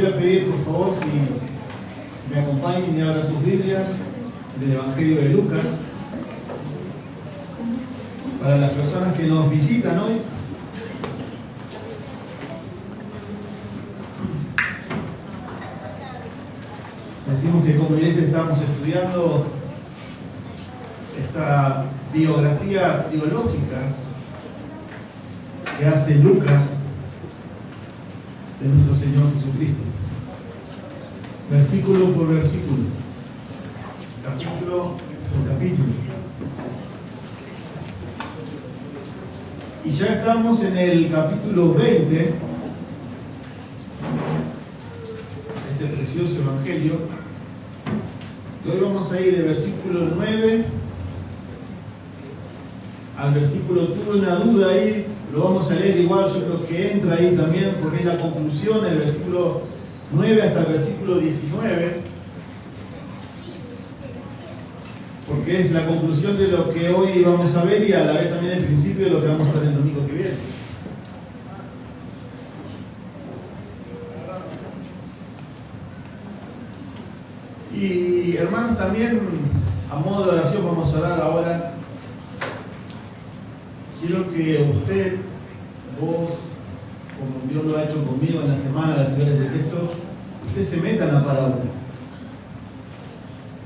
voy a pedir, por favor, si me acompañen y abran sus Biblias del Evangelio de Lucas. Para las personas que nos visitan hoy, decimos que como iglesia estamos estudiando esta biografía teológica que hace Lucas de nuestro Señor Jesucristo, versículo por versículo, capítulo por capítulo. Y ya estamos en el capítulo 20 de este precioso evangelio. Y hoy vamos a ir del versículo 9 al versículo, tuve una duda ahí, lo vamos a leer igual, yo creo que entra ahí también, porque es la conclusión, el versículo 9 hasta el versículo 19, porque es la conclusión de lo que hoy vamos a ver y a la vez también el principio de lo que vamos a ver el domingo que viene. Y hermanos, también a modo de oración vamos a orar ahora. Quiero que usted, vos, como Dios lo ha hecho conmigo en la semana, las estudiantes de texto, usted se meta en la parábola.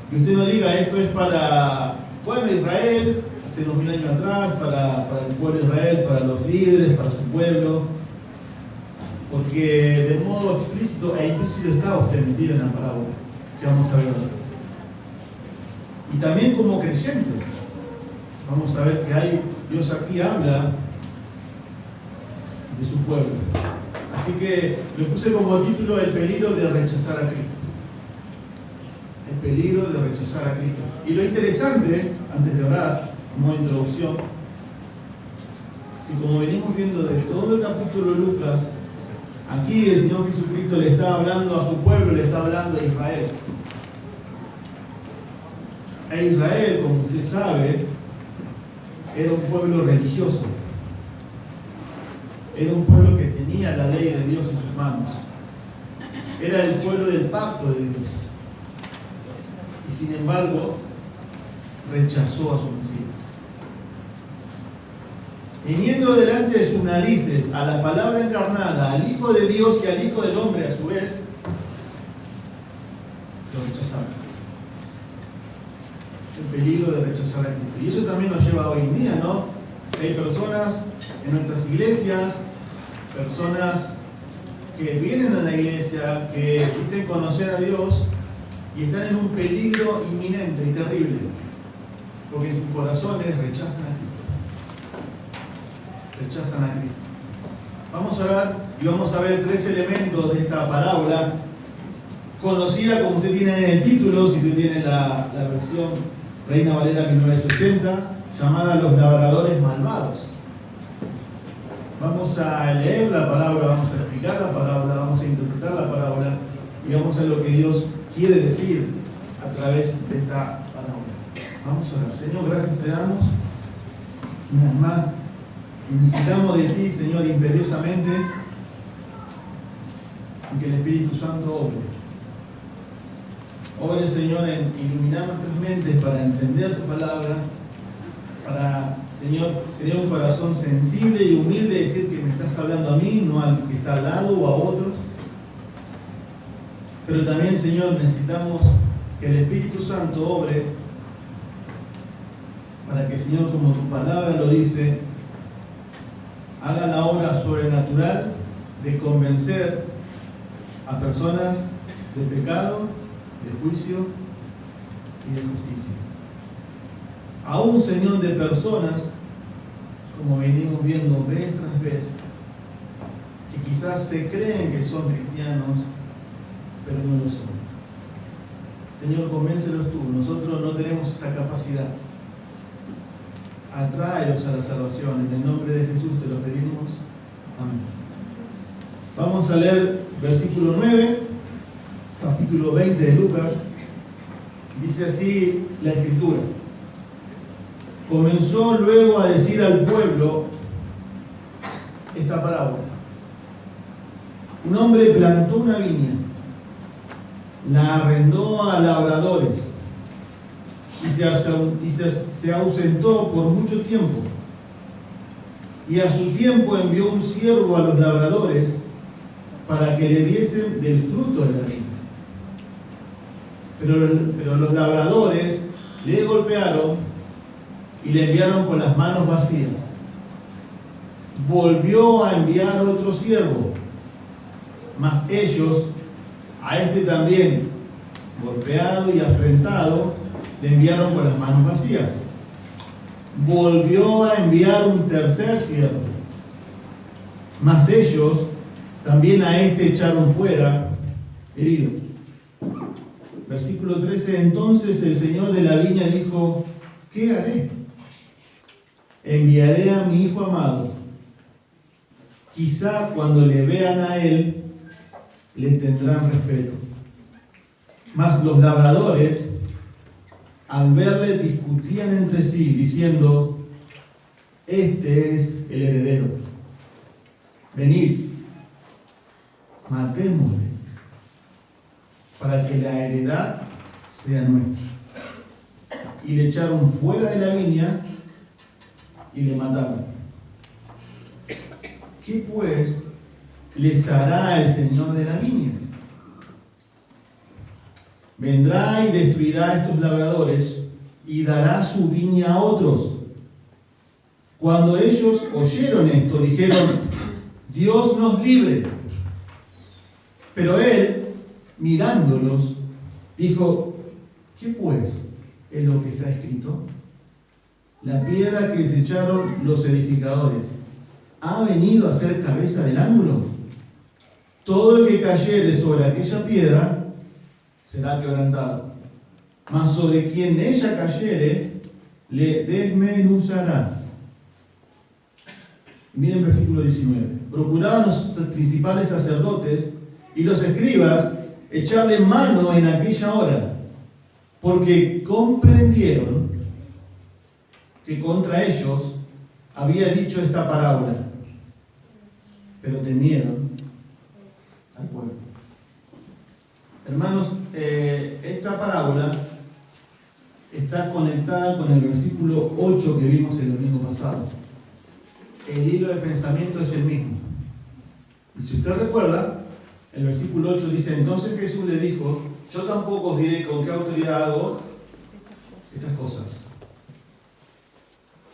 Que usted no diga esto es para pueblo de Israel, hace 2000 años atrás, para el pueblo de Israel, para los líderes, para su pueblo, porque de modo explícito e implícito está usted metido en la parábola que vamos a ver ahora. Y también como creyentes, vamos a ver que Dios aquí habla de su pueblo. Así que le puse como título el peligro de rechazar a Cristo. El peligro de rechazar a Cristo. Y lo interesante, antes de orar, como introducción, que como venimos viendo de todo el capítulo de Lucas, aquí el Señor Jesucristo le está hablando a su pueblo, le está hablando a Israel. A Israel, como usted sabe, era un pueblo religioso. Era un pueblo que tenía la ley de Dios en sus manos. Era el pueblo del pacto de Dios. Y sin embargo, rechazó a su Mesías. Teniendo delante de sus narices a la palabra encarnada, al Hijo de Dios y al Hijo del Hombre a su vez, lo rechazaron. El peligro de rechazar a Cristo. Y eso también nos lleva hoy en día, ¿no? Hay personas en nuestras iglesias, personas que vienen a la iglesia, que dicen conocer a Dios y están en un peligro inminente y terrible, porque en sus corazones rechazan a Cristo. Rechazan a Cristo. Vamos a orar y vamos a ver tres elementos de esta parábola, conocida como usted tiene en el título, si usted tiene la versión Reina Valera 1960, llamada Los Labradores Malvados. Vamos a leer la parábola, vamos a explicar la parábola, vamos a interpretar la parábola y vamos a ver lo que Dios quiere decir a través de esta parábola. Vamos a orar. Señor, gracias te damos. Una vez más, necesitamos de ti, Señor, imperiosamente, y que el Espíritu Santo obre. Obre, Señor, en iluminar nuestras mentes para entender tu palabra, para, Señor, tener un corazón sensible y humilde, decir que me estás hablando a mí, no al que está al lado o a otros. Pero también, Señor, necesitamos que el Espíritu Santo obre para que, Señor, como tu palabra lo dice, haga la obra sobrenatural de convencer a personas de pecado, de juicio y de justicia. Aún, Señor, de personas, como venimos viendo vez tras vez, que quizás se creen que son cristianos, pero no lo son. Señor, convéncelos tú, nosotros no tenemos esa capacidad. Atráelos a la salvación, en el nombre de Jesús te lo pedimos. Amén. Vamos a leer versículo 9, capítulo 20 de Lucas. Dice así la Escritura. Comenzó luego a decir al pueblo esta parábola. Un hombre plantó una viña la arrendó a labradores y se ausentó por mucho tiempo. Y a su tiempo envió un siervo a los labradores para que le diesen del fruto de la viña. Pero los labradores le golpearon y le enviaron con las manos vacías. Volvió a enviar otro siervo, mas ellos, a este también, golpeado y afrentado, le enviaron con las manos vacías. Volvió a enviar un tercer siervo, mas ellos también a este echaron fuera, herido. Versículo 13, entonces el señor de la viña dijo, ¿qué haré? Enviaré a mi hijo amado. Quizá cuando le vean a él, le tendrán respeto. Mas los labradores, al verle, discutían entre sí, diciendo, este es el heredero. Venid, matémosle, para que la heredad sea nuestra. Y le echaron fuera de la viña y le mataron. ¿Qué pues les hará el Señor de la viña? Vendrá y destruirá a estos labradores y dará su viña a otros. Cuando ellos oyeron esto, dijeron, Dios nos libre. Pero él, mirándolos, dijo, ¿qué pues es lo que está escrito? La piedra que desecharon los edificadores ha venido a ser cabeza del ángulo. Todo el que cayere sobre aquella piedra será quebrantado, mas sobre quien ella cayere le desmenuzará. Miren el versículo 19. Procuraban los principales sacerdotes y los escribas echarle mano en aquella hora, porque comprendieron que contra ellos había dicho esta parábola, pero temieron al pueblo. Hermanos, esta parábola está conectada con el versículo 8 que vimos el domingo pasado. El hilo de pensamiento es el mismo. Y si usted recuerda, el versículo 8 dice, entonces Jesús le dijo, yo tampoco os diré con qué autoridad hago estas cosas.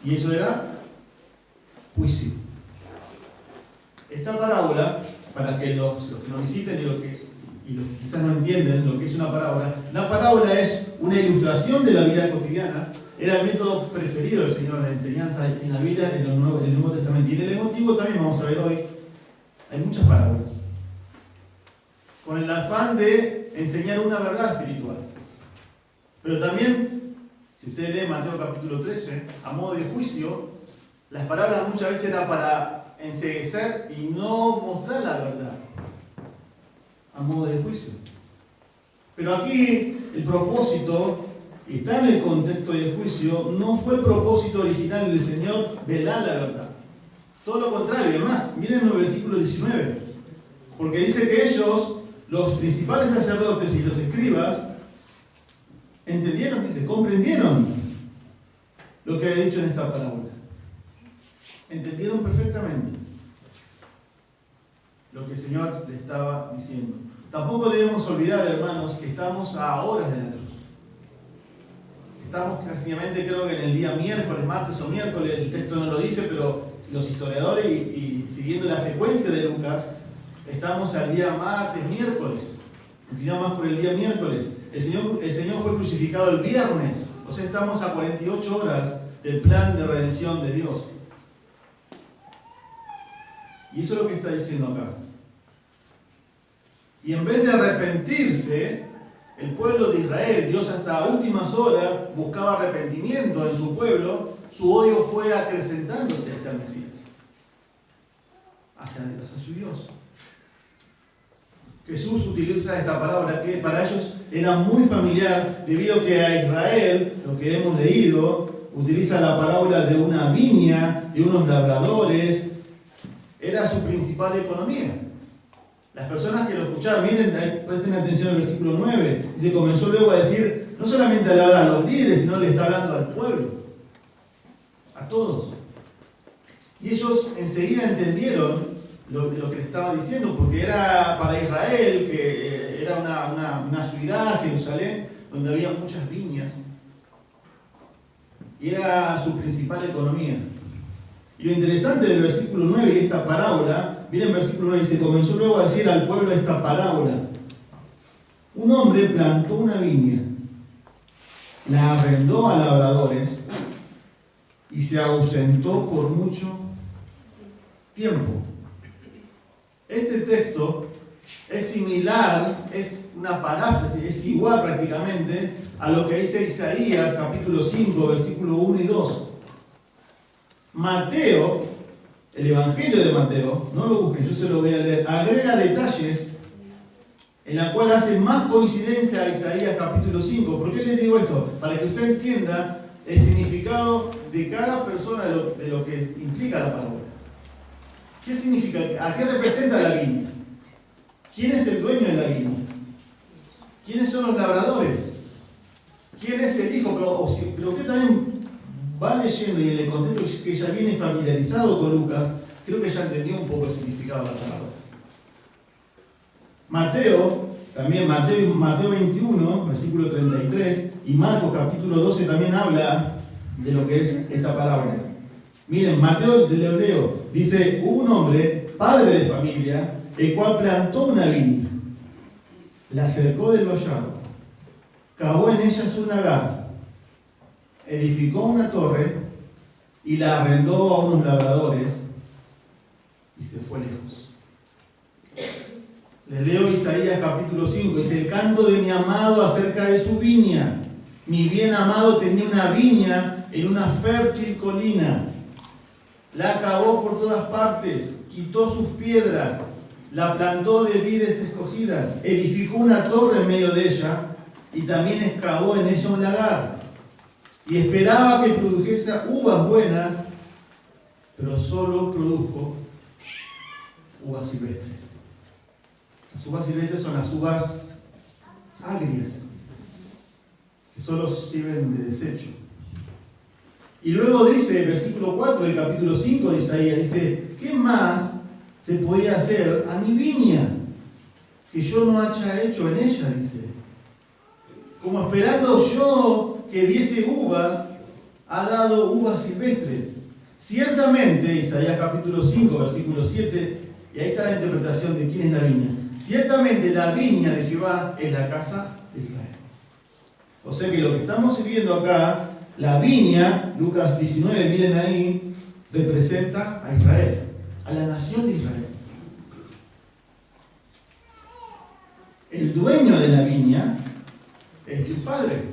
Y eso era juicio. Esta parábola, para que los que nos visiten y los que quizás no entienden lo que es una parábola es una ilustración de la vida cotidiana. Era el método preferido del Señor de enseñanza en la Biblia, en el Nuevo Testamento. Y en el emotivo también vamos a ver hoy, hay muchas parábolas, con el afán de enseñar una verdad espiritual. Pero también, si usted lee Mateo capítulo 13, a modo de juicio, las parábolas muchas veces eran para enceguecer y no mostrar la verdad, a modo de juicio. Pero aquí el propósito, y está en el contexto de juicio, no fue el propósito original del Señor velar la verdad. Todo lo contrario, además, miren el versículo 19, porque dice que ellos, los principales sacerdotes y los escribas, entendieron, dice, comprendieron lo que había dicho en esta parábola. Entendieron perfectamente lo que el Señor le estaba diciendo. Tampoco debemos olvidar, hermanos, que estamos a horas de la cruz. Estamos casi, creo que en el día miércoles, martes o miércoles, el texto no lo dice, pero los historiadores y siguiendo la secuencia de Lucas, estamos al día martes, miércoles. Inclinamos más por el día miércoles. El Señor fue crucificado el viernes, o sea, estamos a 48 horas del plan de redención de Dios. Y eso es lo que está diciendo acá. Y en vez de arrepentirse, el pueblo de Israel, Dios hasta últimas horas buscaba arrepentimiento en su pueblo, su odio fue acrecentándose hacia el Mesías, hacia su Dios. Jesús utiliza esta palabra que para ellos era muy familiar, debido a que a Israel, lo que hemos leído, utiliza la parábola de una viña, de unos labradores, era su principal economía. Las personas que lo escuchaban, miren, presten atención al versículo 9, dice, comenzó luego a decir, no solamente a hablar a los líderes, sino le está hablando al pueblo, a todos. Y ellos enseguida entendieron lo que le estaba diciendo, porque era para Israel, que era una ciudad, Jerusalén, donde había muchas viñas, y era su principal economía. Y lo interesante del versículo 9 y esta parábola, miren el versículo 9, dice, comenzó luego a decir al pueblo esta parábola. Un hombre plantó una viña, la arrendó a labradores y se ausentó por mucho tiempo. Este texto es similar, es una paráfrasis, es igual prácticamente a lo que dice Isaías capítulo 5, versículo 1 y 2. Mateo, el Evangelio de Mateo, no lo busquen, yo se lo voy a leer, agrega detalles en la cual hace más coincidencia a Isaías capítulo 5. ¿Por qué les digo esto? Para que usted entienda el significado de cada persona de lo que implica la palabra. ¿Qué significa? ¿A qué representa la viña? ¿Quién es el dueño de la viña? ¿Quiénes son los labradores? ¿Quién es el hijo? Pero usted también va leyendo y en el contexto que ya viene familiarizado con Lucas, creo que ya entendió un poco el significado de la palabra. Mateo 21, versículo 33, y Marcos capítulo 12 también habla de lo que es esta palabra. Miren, Mateo del Hebreo dice, hubo un hombre, padre de familia, el cual plantó una viña, la cercó del vallado, cavó en ella su lagar, edificó una torre y la arrendó a unos labradores y se fue lejos. Les leo Isaías capítulo 5, dice, el canto de mi amado acerca de su viña. Mi bien amado tenía una viña en una fértil colina. La cavó por todas partes, quitó sus piedras, la plantó de vides escogidas, edificó una torre en medio de ella y también excavó en ella un lagar. Y esperaba que produjese uvas buenas, pero solo produjo uvas silvestres. Las uvas silvestres son las uvas agrias, que solo sirven de desecho. Y luego dice, el versículo 4 del capítulo 5 de Isaías, dice, ¿qué más se podía hacer a mi viña que yo no haya hecho en ella? Dice, como esperando yo que diese uvas, ha dado uvas silvestres. Ciertamente, Isaías capítulo 5, versículo 7, y ahí está la interpretación de quién es la viña. Ciertamente la viña de Jehová es la casa de Israel. O sea que lo que estamos viendo acá, la viña, Lucas 19, miren ahí, representa a Israel, a la nación de Israel. El dueño de la viña es Dios Padre.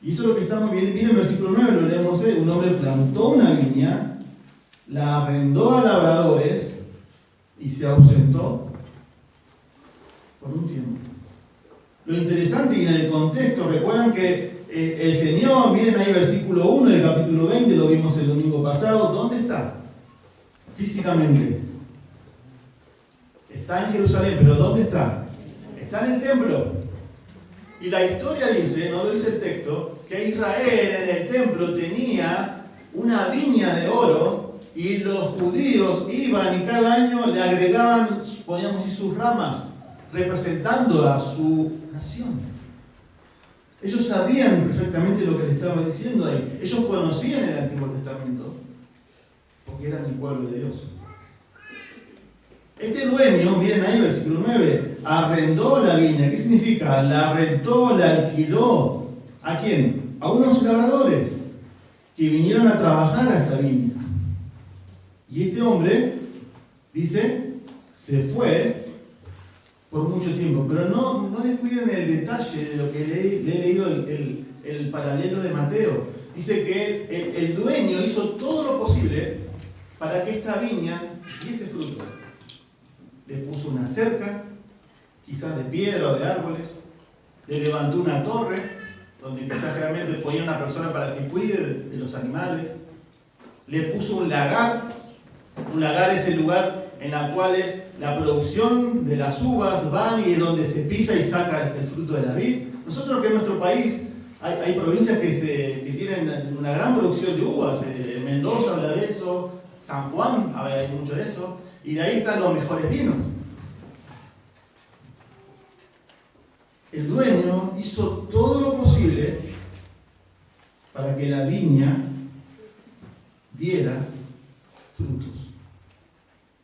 Y eso es lo que estamos viendo. Miren el versículo 9, lo leemos. Un hombre plantó una viña, la arrendó a labradores y se ausentó por un tiempo. Lo interesante y en el contexto, recuerdan que el Señor, miren ahí versículo 1 del capítulo 20, lo vimos el domingo pasado, ¿dónde está? Físicamente. Está en Jerusalén, pero ¿dónde está? Está en el templo. Y la historia dice, no lo dice el texto, que Israel en el templo tenía una viña de oro y los judíos iban y cada año le agregaban, podríamos decir, sus ramas, representando a su nación. Ellos sabían perfectamente lo que le estaba diciendo ahí. Ellos conocían el Antiguo Testamento porque eran el pueblo de Dios. Este dueño, miren ahí versículo 9, arrendó la viña. ¿Qué significa? La rentó, la alquiló. ¿A quién? A unos labradores que vinieron a trabajar a esa viña. Y este hombre, dice, se fue por mucho tiempo. Pero no descuiden el detalle de lo que le he leído el paralelo de Mateo. Dice que el dueño hizo todo lo posible para que esta viña diese fruto. Le puso una cerca, quizás de piedra o de árboles, le levantó una torre, donde quizás realmente ponía una persona para que cuide de los animales, le puso un lagar es el lugar en las cuales la producción de las uvas van y es donde se pisa y saca el fruto de la vid. Nosotros que en nuestro país hay provincias que tienen una gran producción de uvas. Mendoza habla de eso, San Juan hay mucho de eso, y de ahí están los mejores vinos. El dueño hizo todo lo posible para que la viña diera frutos.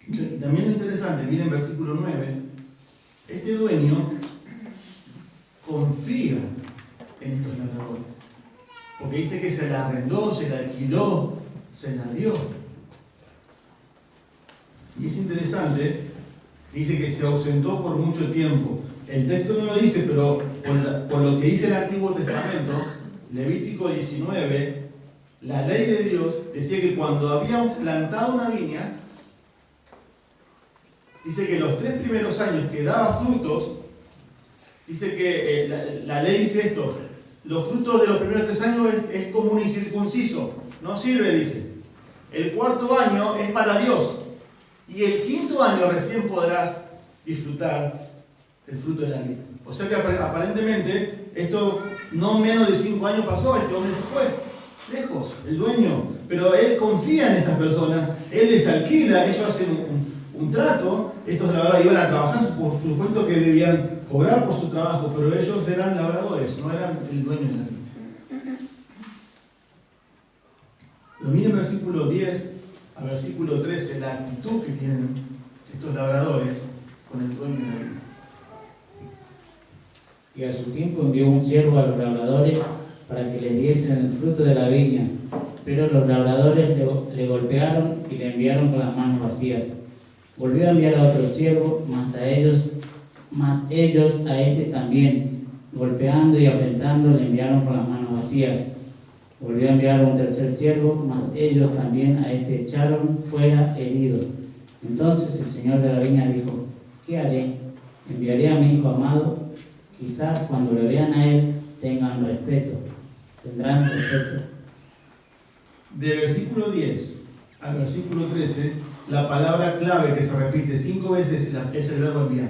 Y también lo interesante, miren versículo 9, este dueño confía en estos labradores, porque dice que se la arrendó, se la alquiló, se la dio. Y es interesante, dice que se ausentó por mucho tiempo. El texto no lo dice, pero por lo que dice el Antiguo Testamento, Levítico 19, la ley de Dios decía que cuando habían plantado una viña, dice que los 3 primeros años que daba frutos, dice que la ley dice esto, los frutos de los primeros 3 años es como un incircunciso, no sirve, dice. El 4.º año es para Dios, y el 5.º año recién podrás disfrutar el fruto de la vida. O sea que aparentemente esto no menos de 5 años pasó, este hombre se fue lejos, el dueño, pero él confía en estas personas, él les alquila, ellos hacen un trato, estos labradores iban a trabajar, por supuesto que debían cobrar por su trabajo, pero ellos eran labradores, no eran el dueño de la vida. Pero miren versículo 10 a versículo 13, la actitud que tienen estos labradores con el dueño de la vida. Y a su tiempo envió un siervo a los labradores para que les diesen el fruto de la viña. Pero los labradores le golpearon y le enviaron con las manos vacías. Volvió a enviar a otro siervo, mas ellos a este también, golpeando y afrentando, le enviaron con las manos vacías. Volvió a enviar a un tercer siervo, mas ellos también a este echaron fuera herido. Entonces el señor de la viña dijo: ¿qué haré? Enviaré a mi hijo amado. Quizás cuando le vean a él tendrán respeto. De versículo 10 al versículo 13, la palabra clave que se repite 5 veces es el verbo enviar.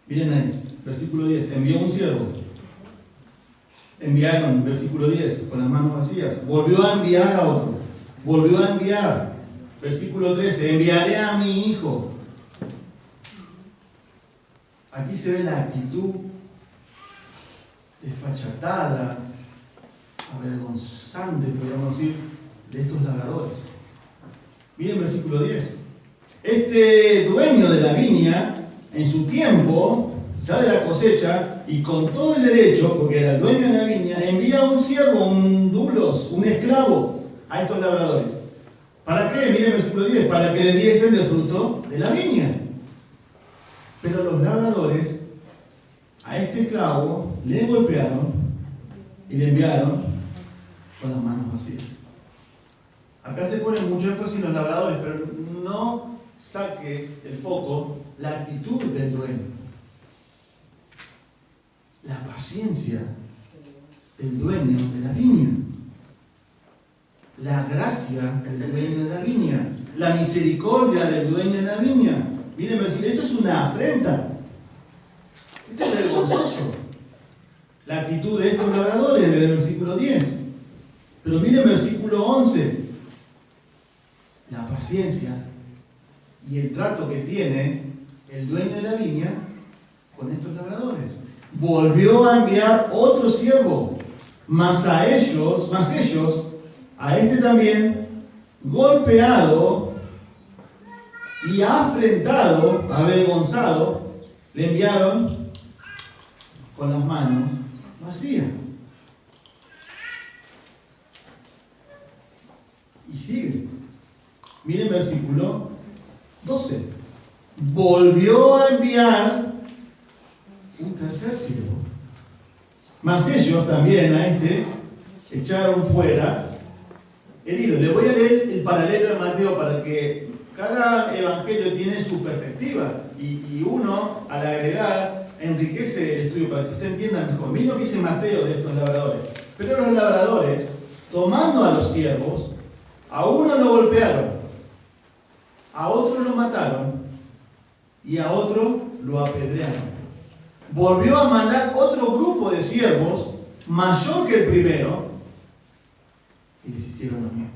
Miren ahí, versículo 10, envió un siervo. Enviaron, versículo 10, con las manos vacías. Volvió a enviar a otro. Volvió a enviar. Versículo 13, enviaré a mi hijo. Aquí se ve la actitud desfachatada, avergonzante, podríamos decir, de estos labradores. Miren versículo 10. Este dueño de la viña, en su tiempo, ya de la cosecha, y con todo el derecho, porque era el dueño de la viña, envía un siervo, un dulos, un esclavo, a estos labradores. ¿Para qué? Miren versículo 10, para que le diesen del fruto de la viña. Pero los labradores a este esclavo le golpearon y le enviaron con las manos vacías. Acá se pone mucho énfasis en los labradores, pero no saque el foco la actitud del dueño, la paciencia del dueño de la viña, la gracia del dueño de la viña, la misericordia del dueño de la viña. Miren, esto es una afrenta. Esto es vergonzoso. La actitud de estos labradores en el versículo 10. Pero miren versículo 11. La paciencia y el trato que tiene el dueño de la viña con estos labradores. Volvió a enviar otro siervo, mas ellos, a este también, golpeado y afrentado, avergonzado, le enviaron con las manos vacías. Y sigue. Miren versículo 12. Volvió a enviar un tercer siervo. Mas ellos también a este echaron fuera herido. Les voy a leer el paralelo de Mateo para que cada evangelio tiene su perspectiva y uno, al agregar, enriquece el estudio para que usted entienda mejor. Miren lo que dice Mateo de estos labradores. Pero los labradores, tomando a los siervos, a uno lo golpearon a otro lo mataron y a otro lo apedrearon. Volvió a mandar otro grupo de siervos, mayor que el primero, y les hicieron lo mismo.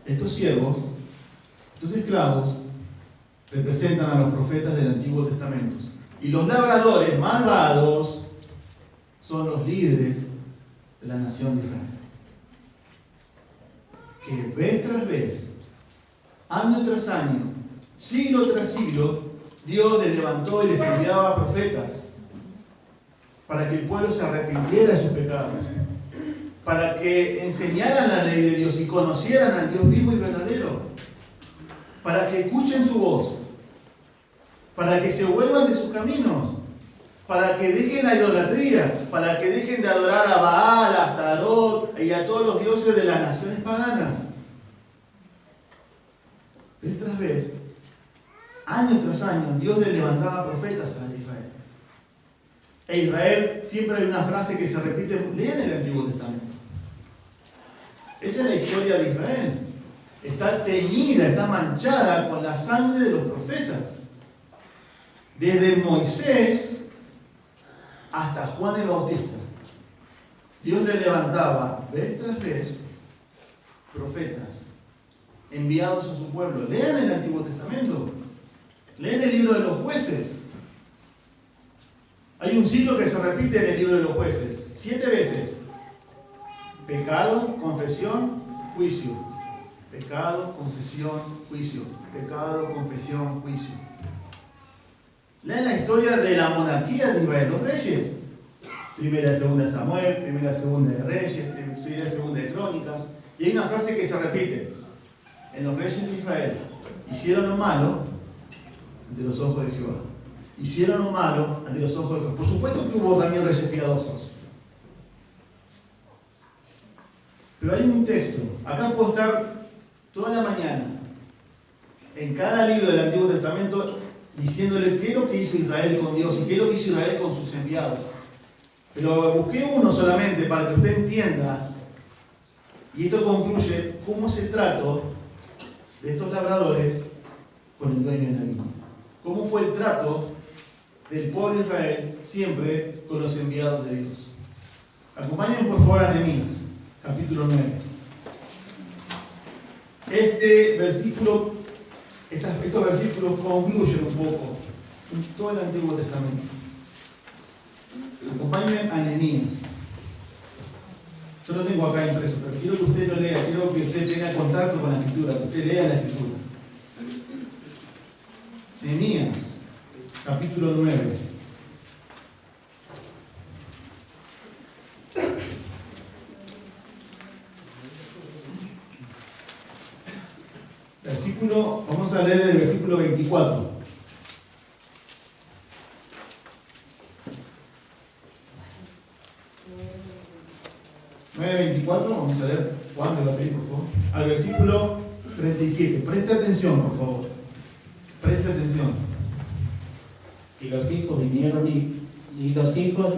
Estos siervos, estos esclavos, representan a los profetas del Antiguo Testamento. Y los labradores malvados son los líderes de la nación de Israel. Que vez tras vez, año tras año, siglo tras siglo, Dios les levantó y les enviaba profetas para que el pueblo se arrepintiera de sus pecados, para que enseñaran la ley de Dios y conocieran al Dios vivo y verdadero, para que escuchen su voz, para que se vuelvan de sus caminos, para que dejen la idolatría, para que dejen de adorar a Baal, a Astarot y a todos los dioses de las naciones paganas. Vez tras vez, año tras año, Dios le levantaba profetas a Israel. E Israel, siempre hay una frase que se repite, lean el Antiguo Testamento. Esa es la historia de Israel. Está teñida, está manchada con la sangre de los profetas. Desde Moisés hasta Juan el Bautista. Dios le levantaba vez tras vez profetas enviados a su pueblo. Lean el Antiguo Testamento. Lean el libro de los jueces. Hay un ciclo que se repite en el libro de los jueces. 7 veces. Pecado, confesión, juicio. Pecado, confesión, juicio. Pecado, confesión, juicio. Lean la historia de la monarquía de Israel, los reyes. Primera y segunda de Samuel, primera y segunda de Reyes, primera y segunda de Crónicas. Y hay una frase que se repite. En los reyes de Israel hicieron lo malo ante los ojos de Jehová. Hicieron lo malo ante los ojos de Jehová. Por supuesto que hubo también reyes piadosos. Pero hay un texto. Acá puedo estar toda la mañana en cada libro del Antiguo Testamento diciéndole qué es lo que hizo Israel con Dios y qué es lo que hizo Israel con sus enviados. Pero busqué uno solamente para que usted entienda, y esto concluye cómo es el trato de estos labradores con el dueño de la viña. ¿Cómo fue el trato del pueblo de Israel siempre con los enviados de Dios? Acompáñenme por favor a Nehemías, capítulo 9. Estos versículos concluyen un poco en todo el Antiguo Testamento. Acompáñenme a Nehemías. Yo lo tengo acá impreso, pero quiero que usted lo lea, quiero que usted tenga contacto con la Escritura, que usted lea la Escritura. Nehemías, capítulo 9. Vamos a leer el versículo 24. Vamos a leer, Juan me va a pedir por favor, al versículo 37. Preste atención, por favor. Preste atención. Y los hijos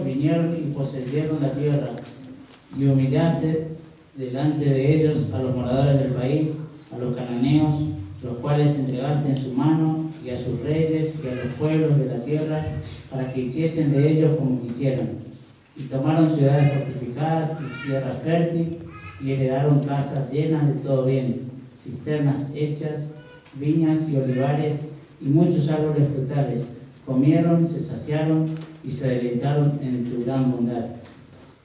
vinieron y poseyeron la tierra, y humillaste delante de ellos a los moradores del país, a los cananeos, los cuales entregaste en su mano, y a sus reyes y a los pueblos de la tierra, para que hiciesen de ellos como quisieran. Y tomaron ciudades fortificadas y tierra fértil, y heredaron casas llenas de todo bien, cisternas hechas, viñas y olivares, y muchos árboles frutales. Comieron, se saciaron y se deleitaron en tu gran bondad.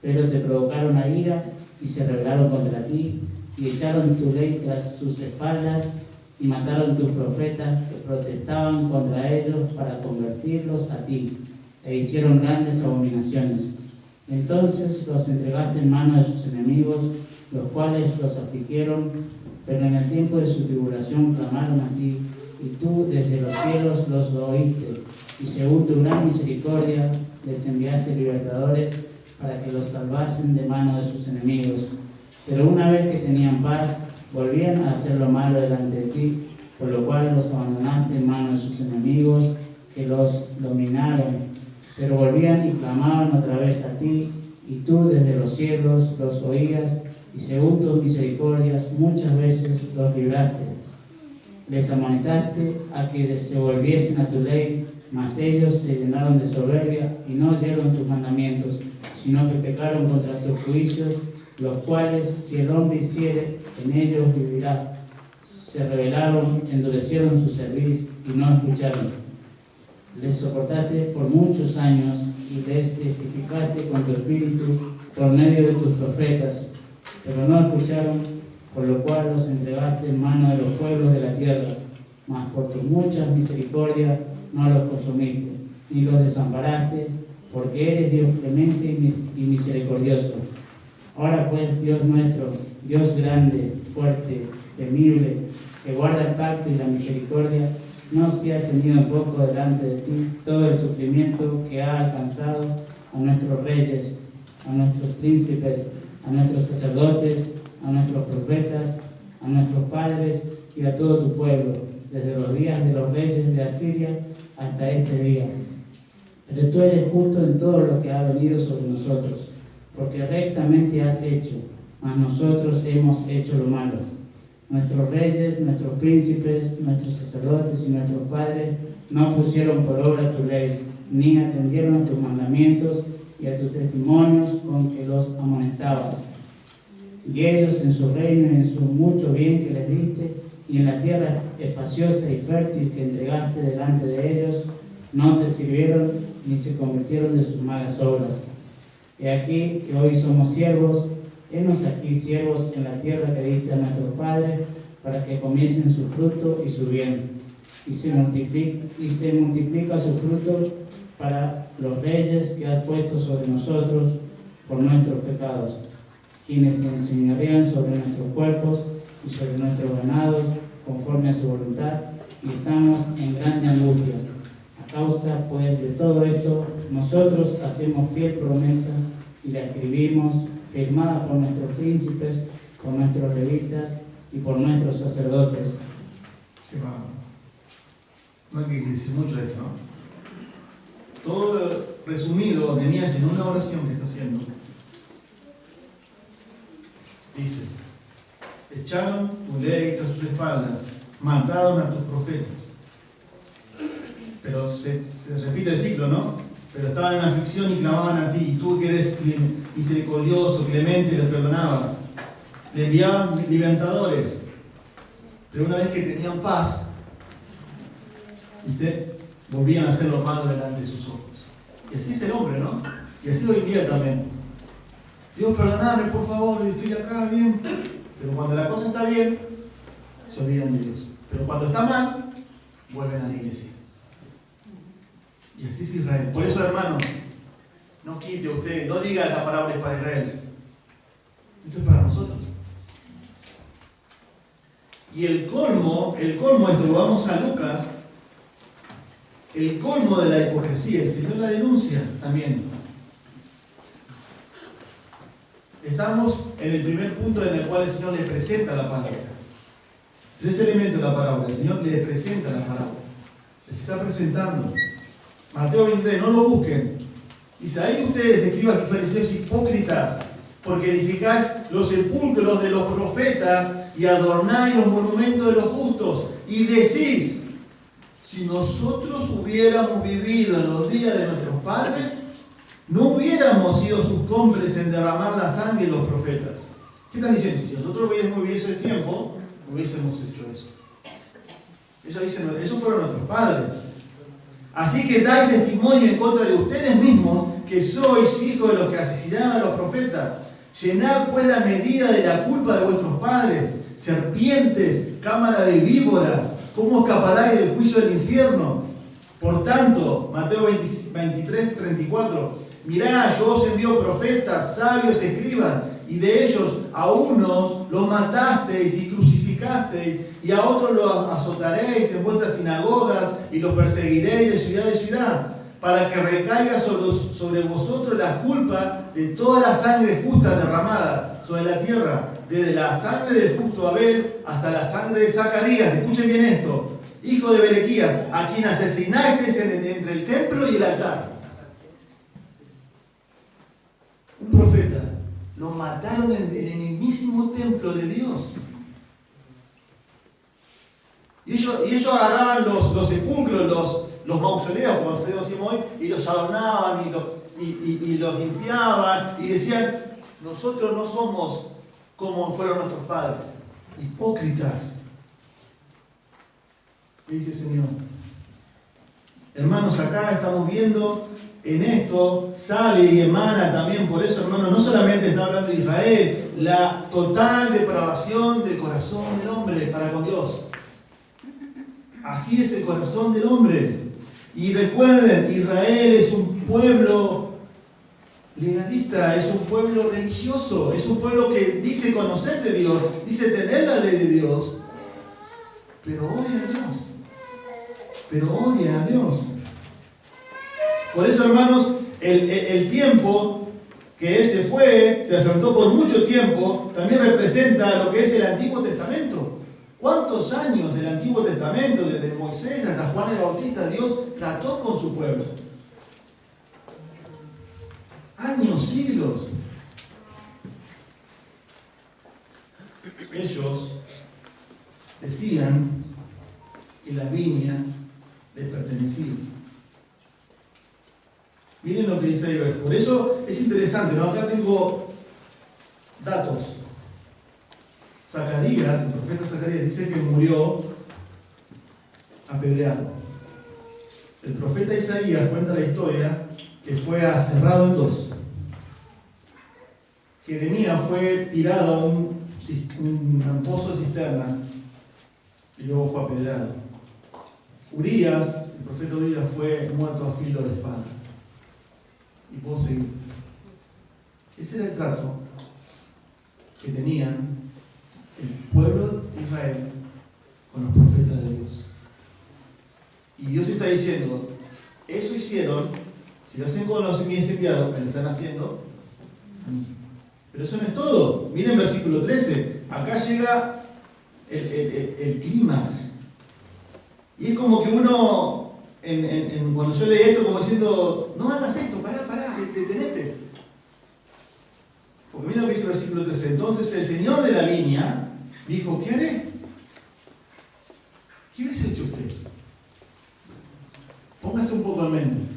Pero te provocaron a ira y se rebelaron contra ti, y echaron tu ley tras sus espaldas, y mataron tus profetas que protestaban contra ellos para convertirlos a ti, e hicieron grandes abominaciones. Entonces los entregaste en manos de sus enemigos, los cuales los afligieron, pero en el tiempo de su tribulación clamaron a ti, y tú desde los cielos los oíste, y según tu gran misericordia les enviaste libertadores para que los salvasen de mano de sus enemigos. Pero una vez que tenían paz, volvían a hacer lo malo delante de ti, por lo cual los abandonaste en manos de sus enemigos, que los dominaron. Pero volvían y clamaban otra vez a ti, y tú desde los cielos los oías, y según tus misericordias muchas veces los libraste. les amonestaste a que se volviesen a tu ley, mas ellos se llenaron de soberbia y no oyeron tus mandamientos, sino que pecaron contra tus juicios, los cuales, si el hombre hiciere, en ellos vivirá. Se rebelaron, endurecieron su cerviz y no escucharon. Les soportaste por muchos años y les testificaste con tu espíritu por medio de tus profetas, pero no escucharon, por lo cual los entregaste en mano de los pueblos de la tierra, mas por tus muchas misericordias no los consumiste, ni los desamparaste, porque eres Dios clemente y misericordioso. Ahora pues, Dios nuestro, Dios grande, fuerte, temible, que guarda el pacto y la misericordia, no se ha tenido en poco delante de ti todo el sufrimiento que ha alcanzado a nuestros reyes, a nuestros príncipes, a nuestros sacerdotes, a nuestros profetas, a nuestros padres y a todo tu pueblo, desde los días de los reyes de Asiria hasta este día. Pero tú eres justo en todo lo que ha venido sobre nosotros, porque rectamente has hecho, mas nosotros hemos hecho lo malo. Nuestros reyes, nuestros príncipes, nuestros sacerdotes y nuestros padres no pusieron por obra tu ley, ni atendieron a tus mandamientos y a tus testimonios con que los amonestabas. Y ellos en su reino y en su mucho bien que les diste, y en la tierra espaciosa y fértil que entregaste delante de ellos, no te sirvieron ni se convirtieron de sus malas obras. He aquí que hoy somos siervos, henos aquí siervos en la tierra que diste a nuestros padres, para que comiesen su fruto y su bien. Y se multiplica su fruto para los reyes que has puesto sobre nosotros por nuestros pecados, quienes se enseñorean sobre nuestros cuerpos y sobre nuestros ganados, conforme a su voluntad, y estamos en grande angustia. A causa, pues, de todo esto, nosotros hacemos fiel promesa y la escribimos, firmada por nuestros príncipes, por nuestros levitas y por nuestros sacerdotes. Qué vamos. No hay que decir mucho de esto, ¿no? Todo resumido venía en una oración que está haciendo. Dice: echaron tu ley tras tus espaldas, mataron a tus profetas. Pero se repite el ciclo, ¿no? Pero estaban en aflicción y clamaban a ti, y tú que eres misericordioso, clemente, les perdonabas. Le enviaban libertadores, pero una vez que tenían paz, dice, volvían a hacer lo malo delante de sus ojos. Y así es el hombre, ¿no? Y así hoy en día también. Dios, perdóname, por favor, estoy acá bien. Pero cuando la cosa está bien, se olvidan de Dios. Pero cuando está mal, vuelven a la iglesia. Y así es Israel. Por eso, hermanos, no quite usted, no diga la palabra es para Israel. Esto es para nosotros. Y el colmo, esto lo vamos a Lucas, el colmo de la hipocresía, el Señor la denuncia también. Estamos en el primer punto en el cual el Señor le presenta la palabra. 3 elementos de la palabra. El Señor le presenta la palabra. Les está presentando. Mateo 23, no lo busquen. Dice: ahí ustedes, escribas y fariseos hipócritas, porque edificáis los sepulcros de los profetas y adornáis los monumentos de los justos. Y decís: si nosotros hubiéramos vivido en los días de nuestros padres, no hubiéramos sido sus cómplices en derramar la sangre de los profetas. ¿Qué están diciendo? Si nosotros hubiésemos vivido ese tiempo, hubiésemos hecho eso. Eso fueron nuestros padres. Así que dais testimonio en contra de ustedes mismos que sois hijos de los que asesinaron a los profetas. Llenad pues la medida de la culpa de vuestros padres. Serpientes, cámara de víboras, ¿cómo escaparáis del juicio del infierno? Por tanto, Mateo 23, 34, mirad, yo os envío profetas, sabios, escribas, y de ellos a unos los matasteis y crucificasteis, y a otros los azotaréis en vuestras sinagogas y los perseguiréis de ciudad, para que recaiga sobre vosotros la culpa de toda la sangre justa derramada sobre la tierra, desde la sangre del justo Abel hasta la sangre de Zacarías. Escuchen bien esto: hijo de Berequías, a quien asesinasteis entre el templo y el altar. Un profeta. Lo mataron en el mismísimo templo de Dios. Y ellos agarraban los sepulcros, los mausoleos, como nosotros decimos hoy, y los adornaban y los limpiaban y decían, nosotros no somos como fueron nuestros padres, hipócritas. ¿Qué dice el Señor? Hermanos, acá estamos viendo en esto, sale y emana también, por eso, hermanos, no solamente está hablando de Israel, la total depravación del corazón del hombre para con Dios. Así es el corazón del hombre. Y recuerden, Israel es un pueblo legalista, es un pueblo religioso, es un pueblo que dice conocer de Dios, dice tener la ley de Dios, pero odia a Dios. Pero odia a Dios. Por eso, hermanos, el tiempo que Él se fue, se ausentó por mucho tiempo, también representa lo que es el Antiguo Testamento. ¿Cuántos años el Antiguo Testamento, desde Moisés hasta Juan el Bautista, Dios trató con su pueblo? Años, siglos. Ellos decían que la viña les pertenecía. Miren lo que dice ahí. Por eso es interesante, ¿no? Acá tengo datos. Zacarías, el profeta Zacarías, dice que murió apedreado. El profeta Isaías cuenta la historia que fue aserrado en dos. Jeremías fue tirado a un pozo de cisterna y luego fue apedreado. Urías, el profeta Urías, fue muerto a filo de espada. Y puedo seguir. Ese era el trato que tenían el pueblo de Israel con los profetas de Dios. Y Dios está diciendo, eso hicieron, si lo hacen con los mis enviados, me lo están haciendo a mí. Pero eso no es todo. Miren versículo 13. Acá llega el clímax. Y es como que uno, cuando yo leí esto, como diciendo, no hagas esto, pará, detenete. Porque miren lo que dice el versículo 13. Entonces el Señor de la viña dijo, ¿qué haré? ¿Qué hubiese hecho usted? Póngase un poco en mente.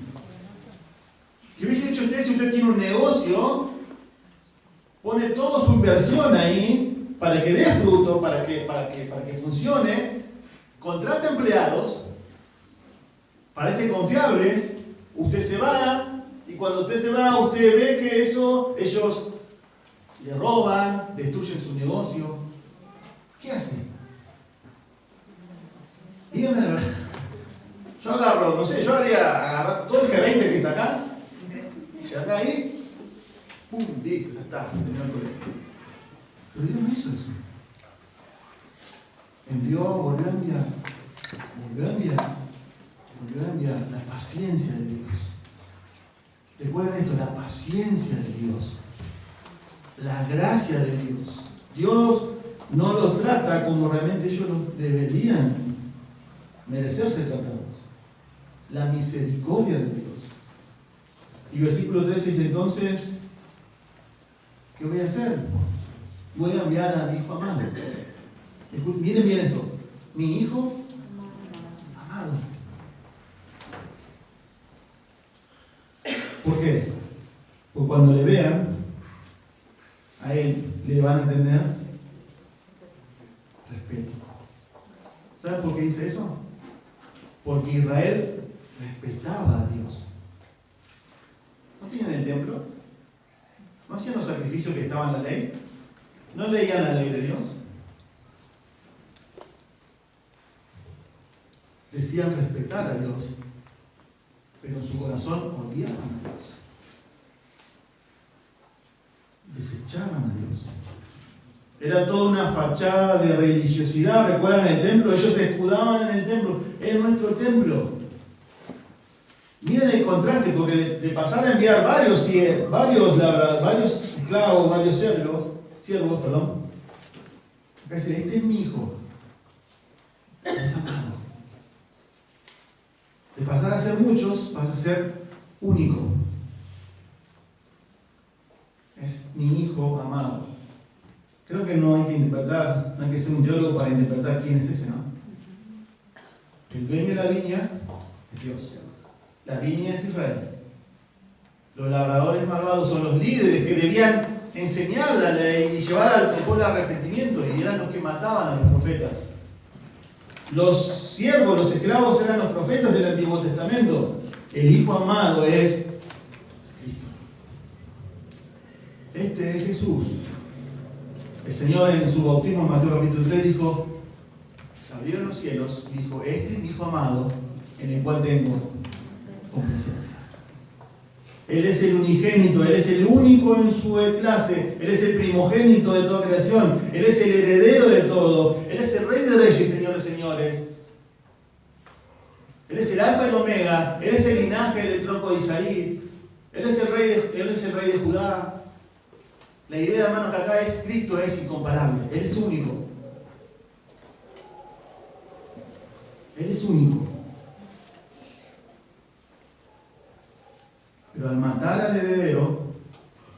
¿Qué hubiese hecho usted si usted tiene un negocio? Pone toda su inversión ahí para que dé fruto, para que funcione, contrata empleados, parece confiable, usted se va, y cuando usted se va, usted ve que ellos le roban, destruyen su negocio. ¿Qué hace? Dígame la verdad. Yo agarro, no sé, yo haría agarrar todo el G20 que está acá, y ya está ahí, ¡pum! Listo, ya está, se terminó el colegio. Pero Dios no hizo eso. Volvió a enviar la paciencia de Dios. Recuerden esto, la paciencia de Dios, la gracia de Dios. Dios no los trata como realmente ellos deberían merecerse tratados. La misericordia de Dios. Y versículo 13 dice, entonces, ¿qué voy a hacer? Voy a enviar a mi hijo amado. Miren bien eso. Mi hijo amado. ¿Por qué? Porque cuando le vean, a él le van a tener respeto. ¿Saben por qué dice eso? Porque Israel respetaba a Dios. ¿No tenían el templo? ¿No hacían los sacrificios que estaban en la ley? ¿No leían la ley de Dios? Decían respetar a Dios, pero en su corazón odiaban a Dios. Desechaban a Dios. Era toda una fachada de religiosidad. ¿Recuerdan el templo? Ellos se escudaban en el templo. Es nuestro templo. Miren el contraste, porque de pasar a enviar varios esclavos, varios siervos, acá dice, este es mi hijo, es amado. De pasar a ser muchos, vas a ser único. Es mi hijo amado. Creo que no hay que interpretar, no hay que ser un teólogo para interpretar quién es ese, ¿no? El dueño de la viña es Dios. La viña es Israel. Los labradores malvados son los líderes que debían enseñar la ley y llevar al pueblo al arrepentimiento, y eran los que mataban a los profetas. Los siervos, los esclavos eran los profetas del Antiguo Testamento. El Hijo amado es Cristo. Este es Jesús. El Señor en su bautismo en Mateo capítulo 3 dijo: se abrieron los cielos y dijo: este es mi Hijo amado en el cual tengo complacencia. Él es el unigénito, Él es el único en su clase, Él es el primogénito de toda creación, Él es el heredero de todo, Él es el Rey de Reyes y Señor de Señores. Él es el Alfa y el Omega, Él es el linaje del tronco de Isaí, Él es el Rey de Judá. La idea, hermanos, que acá es Cristo es incomparable, Él es único. Él es único. Pero al matar al heredero,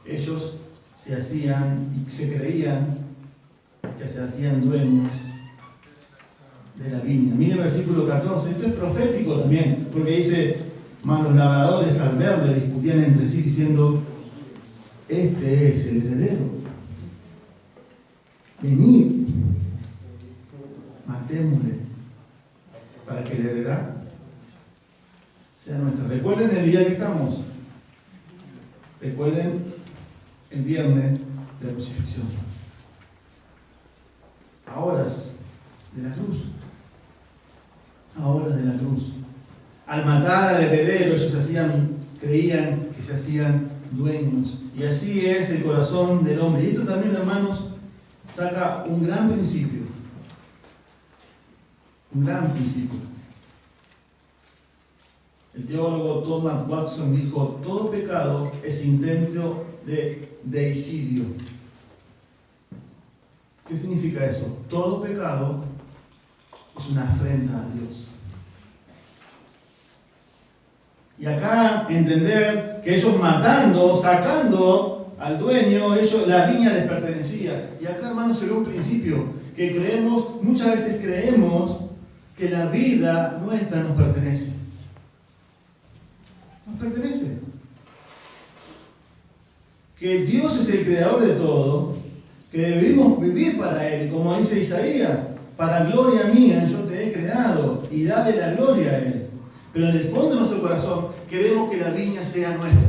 ellos se hacían y se creían que se hacían dueños de la viña. Mire el versículo 14, esto es profético también, porque dice: mas los labradores al verle discutían entre sí diciendo: este es el heredero. Venid, matémosle, para que la heredad sea nuestra. Recuerden el día que estamos. Recuerden el viernes de la crucifixión. A horas de la cruz. A horas de la cruz. Al matar al heredero, ellos creían que se hacían dueños. Y así es el corazón del hombre. Y esto también, hermanos, saca un gran principio. Un gran principio. El teólogo Thomas Watson dijo: todo pecado es intento de deicidio. ¿Qué significa eso? Todo pecado es una afrenta a Dios. Y acá entender que ellos matando, sacando al dueño, la viña les pertenecía. Y acá, hermanos, se ve un principio que muchas veces creemos que la vida nuestra nos pertenece. Nos pertenece. Que Dios es el creador de todo, que debemos vivir para Él, como dice Isaías: para gloria mía yo te he creado, y dale la gloria a Él. Pero en el fondo de nuestro corazón queremos que la viña sea nuestra.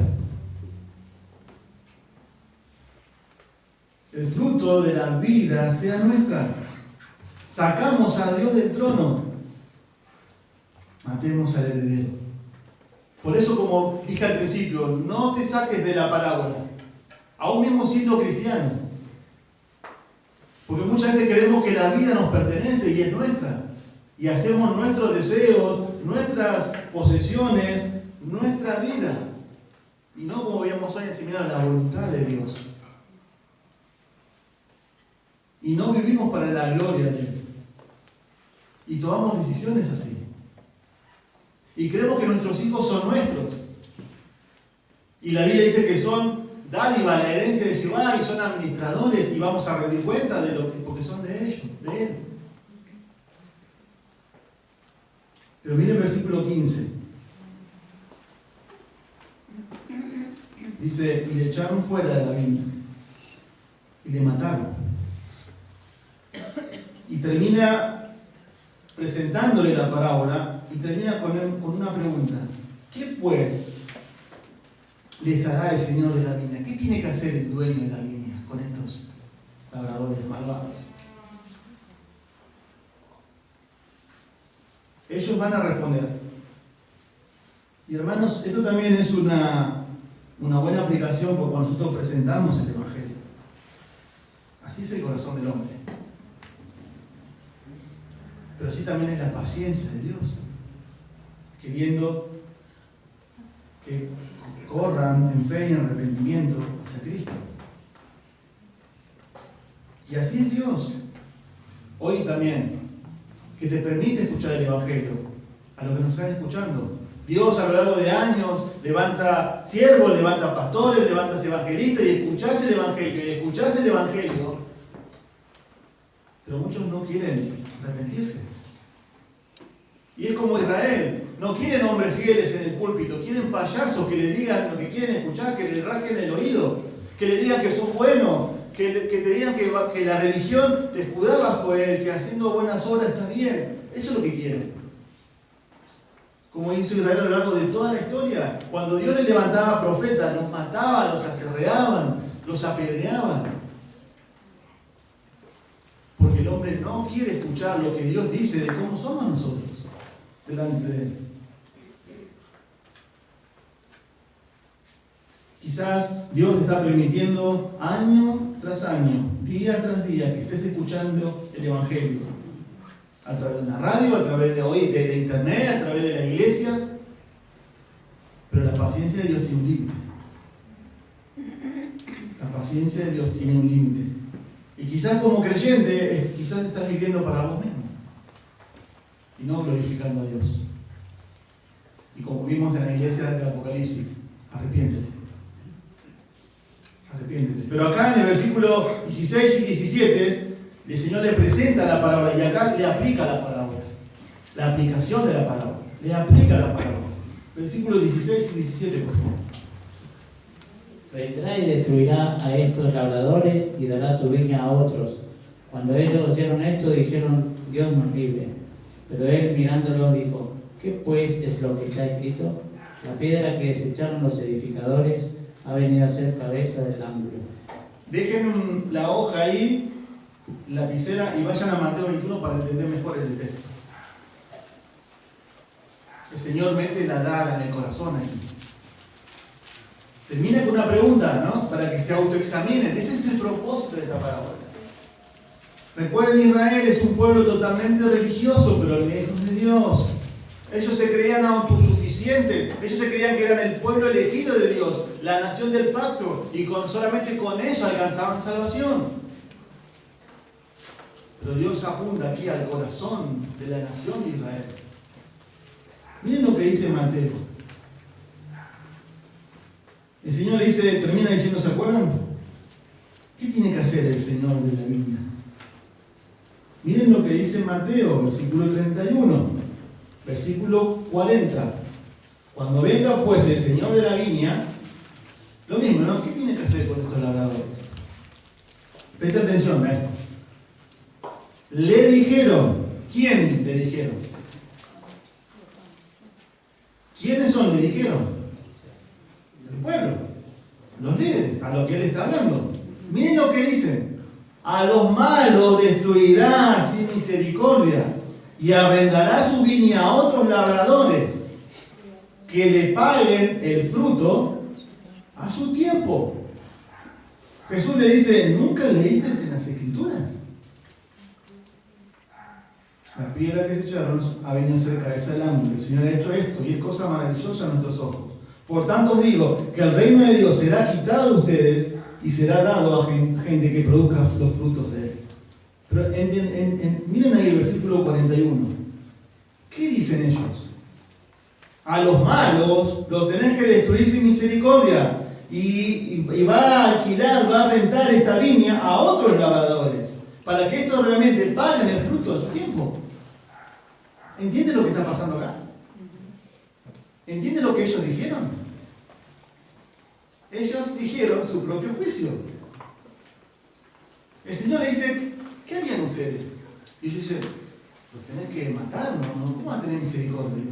El fruto de la vida sea nuestra. Sacamos a Dios del trono, matemos al heredero. Por eso, como dije al principio, no te saques de la parábola, aún mismo siendo cristiano. Porque muchas veces creemos que la vida nos pertenece y es nuestra. Y hacemos nuestros deseos, nuestras posesiones, nuestra vida. Y no, como veíamos hoy en el seminario, la voluntad de Dios. Y no vivimos para la gloria de Él. Y tomamos decisiones así. Y creemos que nuestros hijos son nuestros. Y la Biblia dice que son dádiva, la herencia de Jehová, y son administradores, y vamos a rendir cuenta de porque son de ellos, de Él. Pero mire el versículo 15. Dice: y le echaron fuera de la viña, y le mataron. Y termina presentándole la parábola, y termina con una pregunta: ¿qué pues les hará el Señor de la viña? ¿Qué tiene que hacer el dueño de la viña con estos labradores malvados? Ellos van a responder. Y hermanos, esto también es una buena aplicación porque cuando nosotros presentamos el Evangelio. Así es el corazón del hombre. Pero así también es la paciencia de Dios, queriendo que corran en fe y en arrepentimiento hacia Cristo. Y así es Dios. Hoy también, que te permite escuchar el Evangelio a los que nos están escuchando. Dios a lo largo de años levanta siervos, levanta pastores, levanta evangelistas, y escuchás el Evangelio, y escuchás el Evangelio. Pero muchos no quieren arrepentirse. Y es como Israel. No quieren hombres fieles en el púlpito, quieren payasos que le digan lo que quieren escuchar, que le rasquen el oído, que le digan que son buenos, que te digan que la religión te escuda bajo él, que haciendo buenas obras está bien. Eso es lo que quieren. Como hizo Israel a lo largo de toda la historia. Cuando Dios le levantaba profetas, los mataban, los aserreaban, los apedreaban. Porque el hombre no quiere escuchar lo que Dios dice de cómo somos nosotros delante de él. Quizás Dios está permitiendo año tras año, día tras día, que estés escuchando el Evangelio. A través de una radio, a través de internet, a través de la iglesia. Pero la paciencia de Dios tiene un límite. La paciencia de Dios tiene un límite. Y quizás como creyente, quizás estás viviendo para vos mismo. Y no glorificando a Dios. Y como vimos en la iglesia del Apocalipsis, arrepiéntete. Arrepiéntete. Pero acá en el versículo 16 y 17, el Señor le presenta la parábola y acá le aplica la parábola. La aplicación de la parábola. Le aplica la parábola. Versículos 16 y 17, por favor. Vendrá y destruirá a estos labradores y dará su viña a otros. Cuando ellos oyeron esto, dijeron: Dios nos libre. Pero él, mirándolos, dijo: ¿qué pues es lo que está escrito? La piedra que desecharon los edificadores ha venido a ser cabeza del ángulo. Dejen la hoja ahí, lapicera, y vayan a Mateo 21 para entender mejor el texto. El Señor mete la daga en el corazón ahí. Termina con una pregunta, ¿no? Para que se autoexaminen. Ese es el propósito de esta parábola. Recuerden, Israel es un pueblo totalmente religioso, pero lejos de Dios. Ellos se creían autosuficientes. Ellos se creían que eran el pueblo elegido de Dios, la nación del pacto, y solamente con eso alcanzaban salvación. Pero Dios apunta aquí al corazón de la nación de Israel. Miren lo que dice Mateo. El Señor le dice, termina diciendo, ¿se acuerdan? ¿Qué tiene que hacer el Señor de la viña? Miren lo que dice Mateo, versículo 31, versículo 40. Cuando venga pues el Señor de la viña, lo mismo, ¿no? ¿Qué tiene que hacer con estos labradores? Presta atención a esto. Le dijeron, ¿quién le dijeron? ¿Quiénes son? Le dijeron. El pueblo, los líderes, a lo que él está hablando. Miren lo que dicen: a los malos destruirá sin misericordia y arrendará su viña a otros labradores que le paguen el fruto a su tiempo. Jesús le dice: ¿nunca leíste en las Escrituras? La piedra que se echaron ha venido a ser cabeza del ángulo. El Señor ha hecho esto y es cosa maravillosa a nuestros ojos. Por tanto os digo que el reino de Dios será quitado de ustedes y será dado a gente que produzca los frutos de él. Pero miren ahí el versículo 41. ¿Qué dicen ellos? A los malos los tenés que destruir sin misericordia y va a alquilar, va a rentar esta viña a otros labradores para que estos realmente paguen el fruto de su tiempo. ¿Entienden lo que está pasando acá? ¿Entienden lo que ellos dijeron? Ellos dijeron su propio juicio. El Señor le dice, ¿qué harían ustedes? Y ellos dicen, los tenés que matar, ¿no? ¿Cómo van a tener misericordia?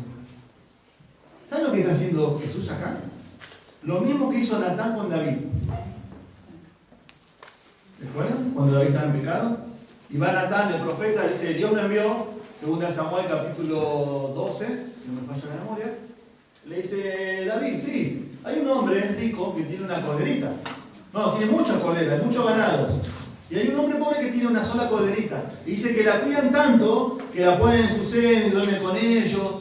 ¿Saben lo que está haciendo Jesús acá? Lo mismo que hizo Natán con David. ¿Recuerdan? Cuando David estaba en pecado. Y va Natán, el profeta, dice, Dios me envió, según Samuel capítulo 12, si no me falla la memoria. Le dice David, sí, hay un hombre rico que tiene una corderita. No, tiene muchas corderas, muchos ganados. Y hay un hombre pobre que tiene una sola corderita. Y dice que la cuidan tanto que la ponen en su seno y duermen con ellos.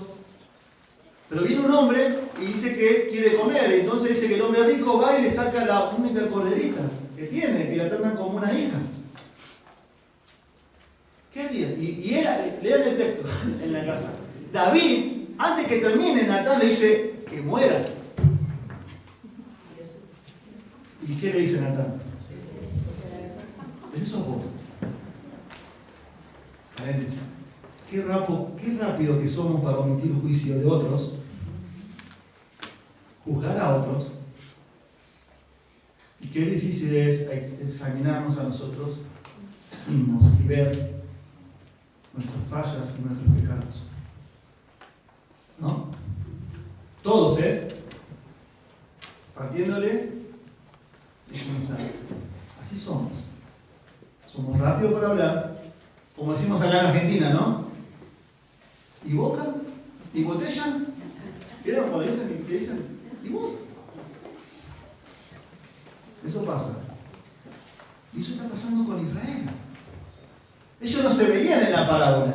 Pero viene un hombre y dice que quiere comer. Entonces dice que el hombre rico va y le saca la única corderita que tiene, que la tratan como una hija. ¿Qué haría? Y lean el texto en la casa. David, antes que termine, Natán le dice que muera. ¿Y qué le dice Natán? ¿Es eso vos? Paréntesis. qué rápido que somos para omitir juicio de otros, juzgar a otros, y qué difícil es examinarnos a nosotros mismos y ver nuestras fallas y nuestros pecados. ¿No? Todos, partiéndole de comenzar. Así somos. Somos rápidos para hablar, como decimos acá en Argentina, ¿no? ¿Y boca? ¿Y botella? ¿Vieron cuando dicen? ¿Y vos? Eso pasa. Y eso está pasando con Israel. Ellos no se veían en la parábola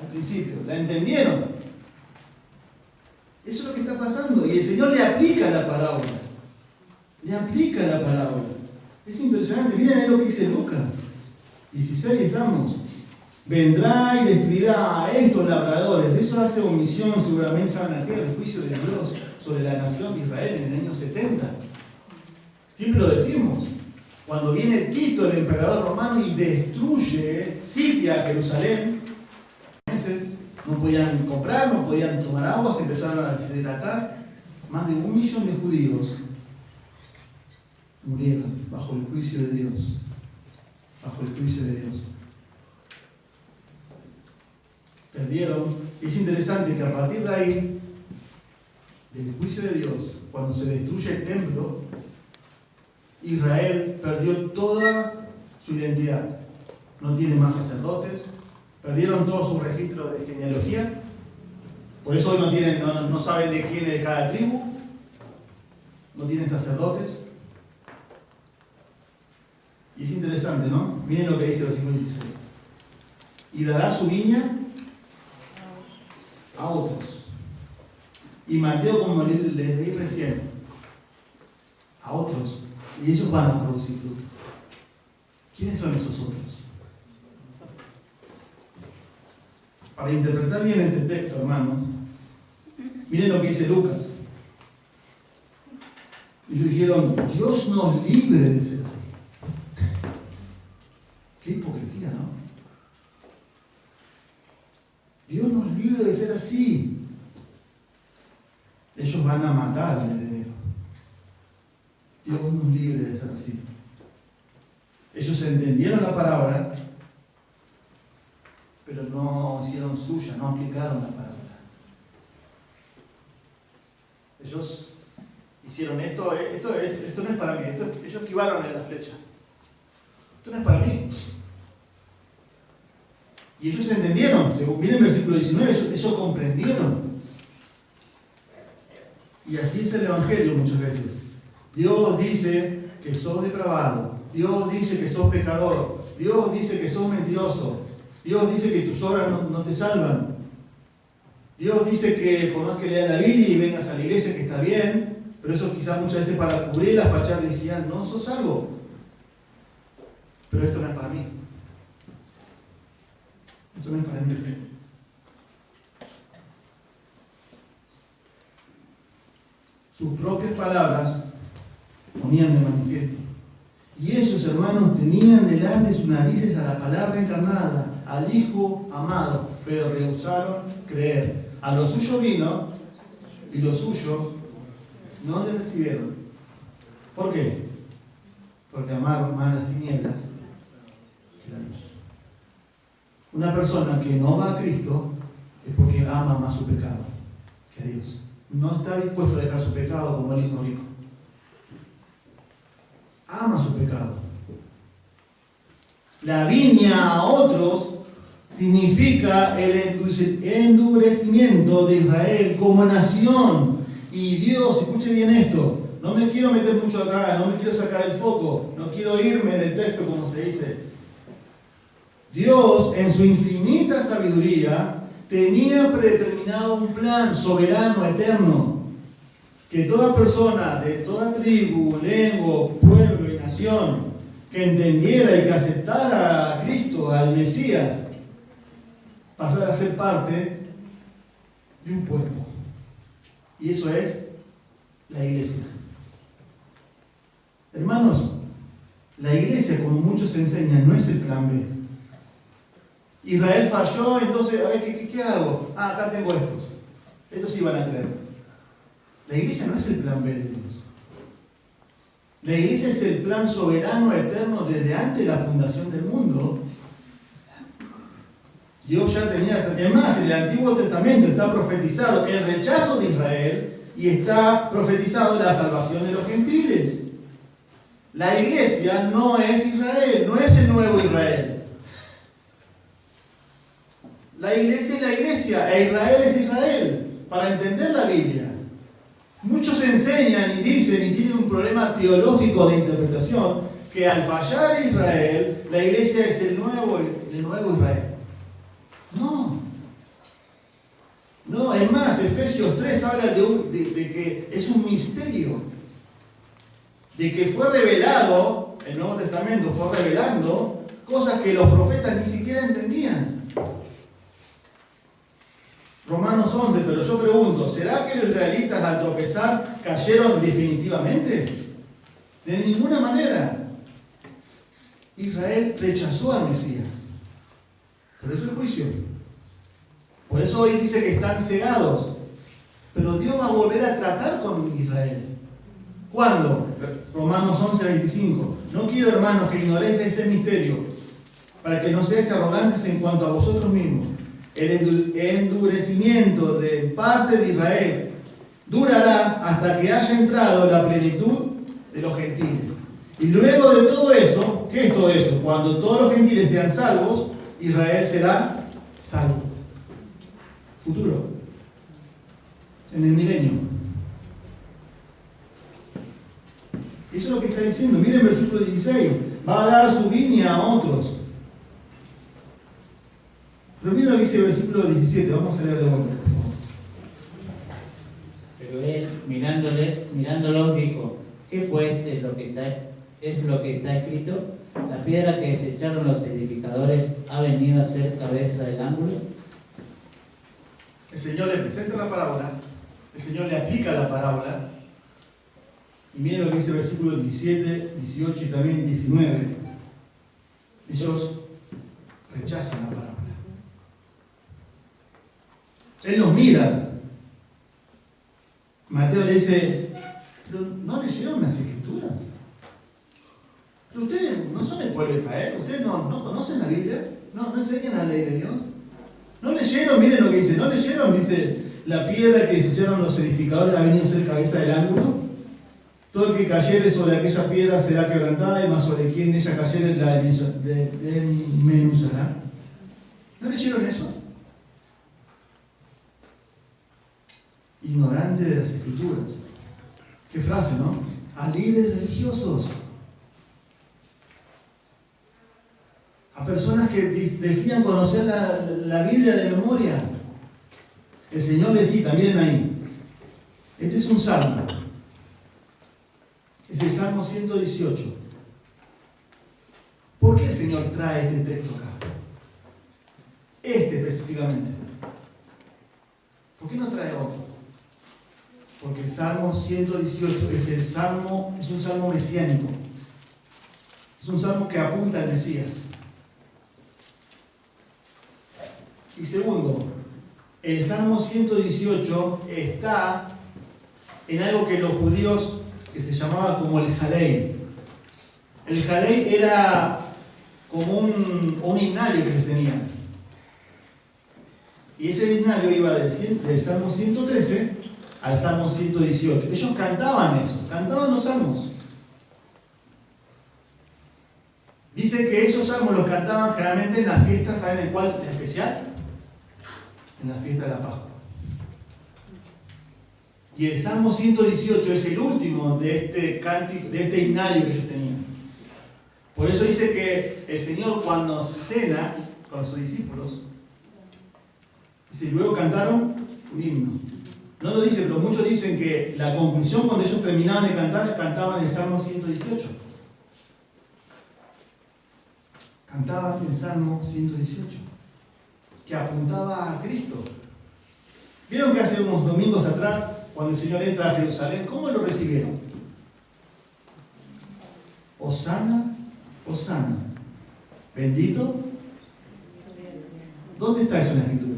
al principio, la entendieron. Eso es lo que está pasando. Y el Señor le aplica la parábola. Le aplica la parábola. Es impresionante. Miren ahí lo que dice Lucas 16, estamos. Vendrá y destruirá a estos labradores. Eso hace omisión, seguramente saben a qué, el juicio de Dios sobre la nación de Israel en el año 70. Siempre lo decimos. Cuando viene Tito, el emperador romano, y destruye, sitia Jerusalén, no podían comprar, no podían tomar agua, se empezaron a deshidratar. Más de 1 millón de judíos murieron bajo el juicio de Dios. Bajo el juicio de Dios. Perdieron. Es interesante que a partir de ahí, del juicio de Dios, cuando se destruye el templo, Israel perdió toda su identidad. No tiene más sacerdotes, perdieron todo su registro de genealogía, por eso hoy no saben de quién es de cada tribu, no tienen sacerdotes. Y es interesante, ¿no? Miren lo que dice el versículo 16. Y dará su viña a otros. Y Mateo, como les leí recién, a otros. Y ellos van a producir fruto. ¿Quiénes son esos otros? Para interpretar bien este texto, hermanos, miren lo que dice Lucas. Ellos dijeron, Dios nos libre de ser así. Qué hipocresía, ¿no? Dios nos libre de ser así. Ellos van a matar al heredero. Dios nos libre de ser así. Ellos entendieron la palabra, pero no hicieron suya, no aplicaron la palabra. Ellos hicieron esto no es para mí, ellos esquivaron en la flecha. Esto no es para mí. Y ellos entendieron, según viene el versículo 19, ellos comprendieron. Y así es el Evangelio muchas veces. Dios dice que sos depravado, Dios dice que sos pecador, Dios dice que sos mentiroso, Dios dice que tus obras no te salvan, Dios dice que por más que leas la Biblia y vengas a la iglesia que está bien, pero eso quizás muchas veces para cubrir la fachada religiosa, no sos salvo. Pero esto no es para mí. Esto no es para mí. Sus propias palabras ponían de manifiesto. Y ellos, hermanos, tenían delante de sus narices a la palabra encarnada, al Hijo amado, pero rehusaron creer. A lo suyo vino, y los suyos no le recibieron. ¿Por qué? Porque amaron más las tinieblas que la luz. Una persona que no va a Cristo es porque ama más su pecado que a Dios. No está dispuesto a dejar su pecado como el hijo rico. Ama su pecado. La viña a otros significa el endurecimiento de Israel como nación. Y Dios, escuche bien esto, no me quiero meter mucho acá, no me quiero sacar el foco, no quiero irme del texto como se dice. Dios, en su infinita sabiduría, tenía predeterminado un plan soberano, eterno, que toda persona de toda tribu, lengua, pueblo y nación que entendiera y que aceptara a Cristo, al Mesías, pasara a ser parte de un cuerpo. Y eso es la iglesia. Hermanos, la iglesia, como muchos enseñan, no es el plan B. Israel falló, entonces, a ver, ¿qué hago? Ah, acá tengo estos. Estos sí van a creer. La iglesia no es el plan B de Dios. La iglesia es el plan soberano, eterno, desde antes de la fundación del mundo. Dios ya tenía, además, en el Antiguo Testamento está profetizado el rechazo de Israel y está profetizado la salvación de los gentiles. La iglesia no es Israel, no es el nuevo Israel. La iglesia es la iglesia, e Israel es Israel, para entender la Biblia. Muchos enseñan y dicen, y tienen un problema teológico de interpretación, que al fallar Israel, la iglesia es el nuevo Israel. No, es más, Efesios 3 habla de que es un misterio, de que fue revelado, el Nuevo Testamento fue revelando cosas que los profetas ni siquiera entendían. Romanos 11, pero yo pregunto, ¿será que los israelitas al tropezar cayeron definitivamente? De ninguna manera. Israel rechazó al Mesías. Por eso el juicio. Por eso hoy dice que están cegados. Pero Dios va a volver a tratar con Israel. ¿Cuándo? Romanos 11, 25. No quiero, hermanos, que ignoréis de este misterio, para que no seáis arrogantes en cuanto a vosotros mismos. El endurecimiento de parte de Israel durará hasta que haya entrado la plenitud de los gentiles. Y luego de todo eso, ¿qué es todo eso? Cuando todos los gentiles sean salvos, Israel será salvo. Futuro. En el milenio. Eso es lo que está diciendo. Miren el versículo 16. Va a dar su viña a otros. Pero miren lo que dice el versículo 17. Vamos a leer de vuelta, por favor. Pero él, mirándolos, dijo: ¿Qué pues es lo que está escrito? La piedra que desecharon los edificadores ha venido a ser cabeza del ángulo. El Señor le presenta la parábola, el Señor le aplica la parábola, y miren lo que dice el versículo 17, 18 y también 19. Ellos rechazan la parábola. Él los mira. Mateo le dice: ¿pero no leyeron las Escrituras? ¿Pero ustedes no son el pueblo de Israel? ¿Ustedes no conocen la Biblia? ¿No enseñan la ley de Dios? ¿No leyeron? Miren lo que dice. ¿No leyeron? Dice: la piedra que desecharon los edificadores ha venido a ser cabeza del ángulo. Todo el que cayere sobre aquella piedra será quebrantada, y más sobre quien ella cayere la desmenuzará. ¿No leyeron eso? Ignorante de las Escrituras. Qué frase, ¿no? A líderes religiosos. A personas que decían conocer la Biblia de memoria. El Señor les cita, miren ahí. Este es un salmo. Es el Salmo 118. ¿Por qué el Señor trae este texto acá? Este específicamente. ¿Por qué no trae otro? Porque el Salmo 118 es un salmo mesiánico. Es un salmo que apunta al Mesías. Y segundo, el Salmo 118 está en algo que los judíos, que se llamaba como el Jalei. El Jalei era como un himnario que ellos tenían. Y ese himnario iba del Salmo 113 al Salmo 118. Ellos cantaban eso, cantaban los salmos. Dice que esos salmos los cantaban generalmente en las fiestas, ¿saben en cuál? ¿La especial? En la fiesta de la Pascua. Y el Salmo 118 es el último de este himnario que ellos tenían. Por eso dice que el Señor, cuando cena con sus discípulos, dice: luego cantaron un himno. No lo dice, pero muchos dicen que la conclusión, cuando ellos terminaban de cantar, cantaban el Salmo 118. Cantaban el Salmo 118, que apuntaba a Cristo. ¿Vieron que hace unos domingos atrás, cuando el Señor entra a Jerusalén, cómo lo recibieron? Hosana, Hosana. Bendito ¿Dónde está eso en la Escritura?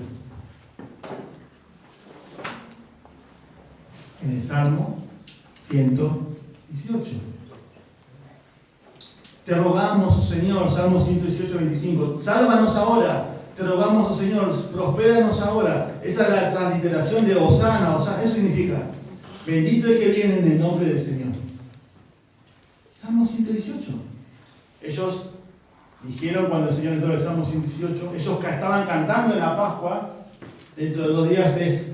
En el Salmo 118. Te rogamos, oh Señor, Salmo 118, 25. Sálvanos ahora. Te rogamos, oh Señor, prospéranos ahora. Esa es la transliteración de Hosana, Hosana. Eso significa, bendito el que viene en el nombre del Señor. Salmo 118. Ellos dijeron cuando el Señor entró el Salmo 118, ellos estaban cantando en la Pascua. Dentro de 2 días es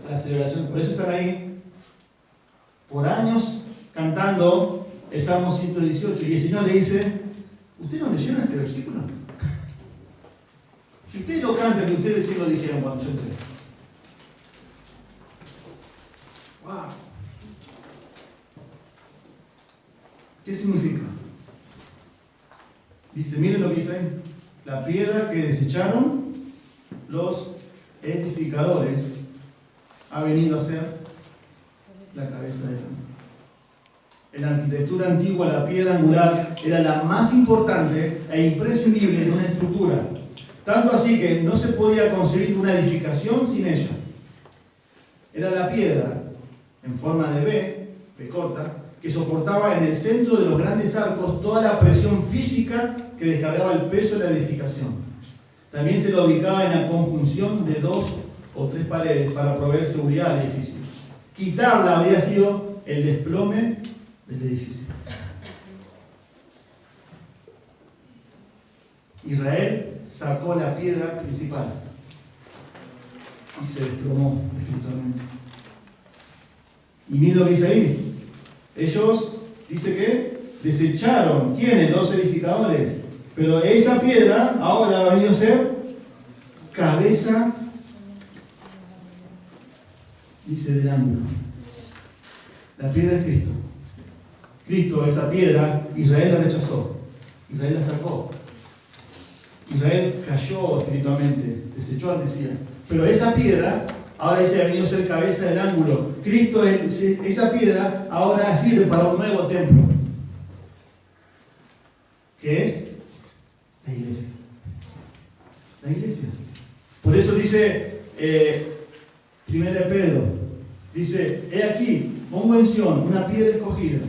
la celebración. Por eso están ahí por años cantando el Salmo 118. Y el Señor le dice, ¿ustedes no leyeron este versículo? Si ustedes lo cantan, que ustedes sí lo dijeron cuando yo entré. ¡Wow! ¿Qué significa? Dice, miren lo que dice ahí. La piedra que desecharon los edificadores ha venido a ser la cabeza del hombre. En la arquitectura antigua, la piedra angular era la más importante e imprescindible en una estructura. Tanto así que no se podía concebir una edificación sin ella. Era la piedra, en forma de B corta, que soportaba en el centro de los grandes arcos toda la presión física que descargaba el peso de la edificación. También se lo ubicaba en la conjunción de 2 o 3 paredes para proveer seguridad al edificio. Quitarla habría sido el desplome del edificio. Israel sacó la piedra principal y se desplomó espiritualmente. Y miren lo que dice ahí. Ellos, dice que desecharon, ¿quiénes? Los edificadores. Pero esa piedra ahora ha venido a ser cabeza, dice, del ángulo. La piedra es Cristo. Cristo, esa piedra, Israel la rechazó. Israel la sacó. Israel cayó espiritualmente, desechó al Mesías. Pero esa piedra, ahora dice, ha venido a ser cabeza del ángulo. Cristo, esa piedra, ahora sirve para un nuevo templo. ¿Qué es? La iglesia. La iglesia. Por eso dice, 1 Pedro, dice, he aquí, pongo en Sión una piedra escogida,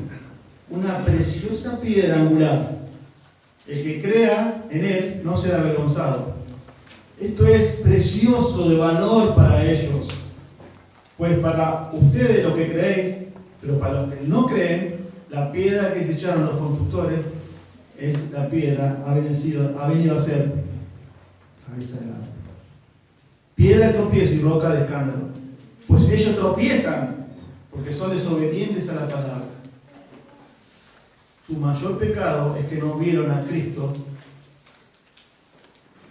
una preciosa piedra angular. El que crea en él no será avergonzado. Esto es precioso, de valor para ellos. Pues para ustedes lo que creéis, pero para los que no creen, la piedra que desecharon los constructores es la piedra, ha venido a ser cabeza de árbol. Piedra de tropiezo y roca de escándalo. Pues ellos tropiezan porque son desobedientes a la palabra. Su mayor pecado es que no vieron a Cristo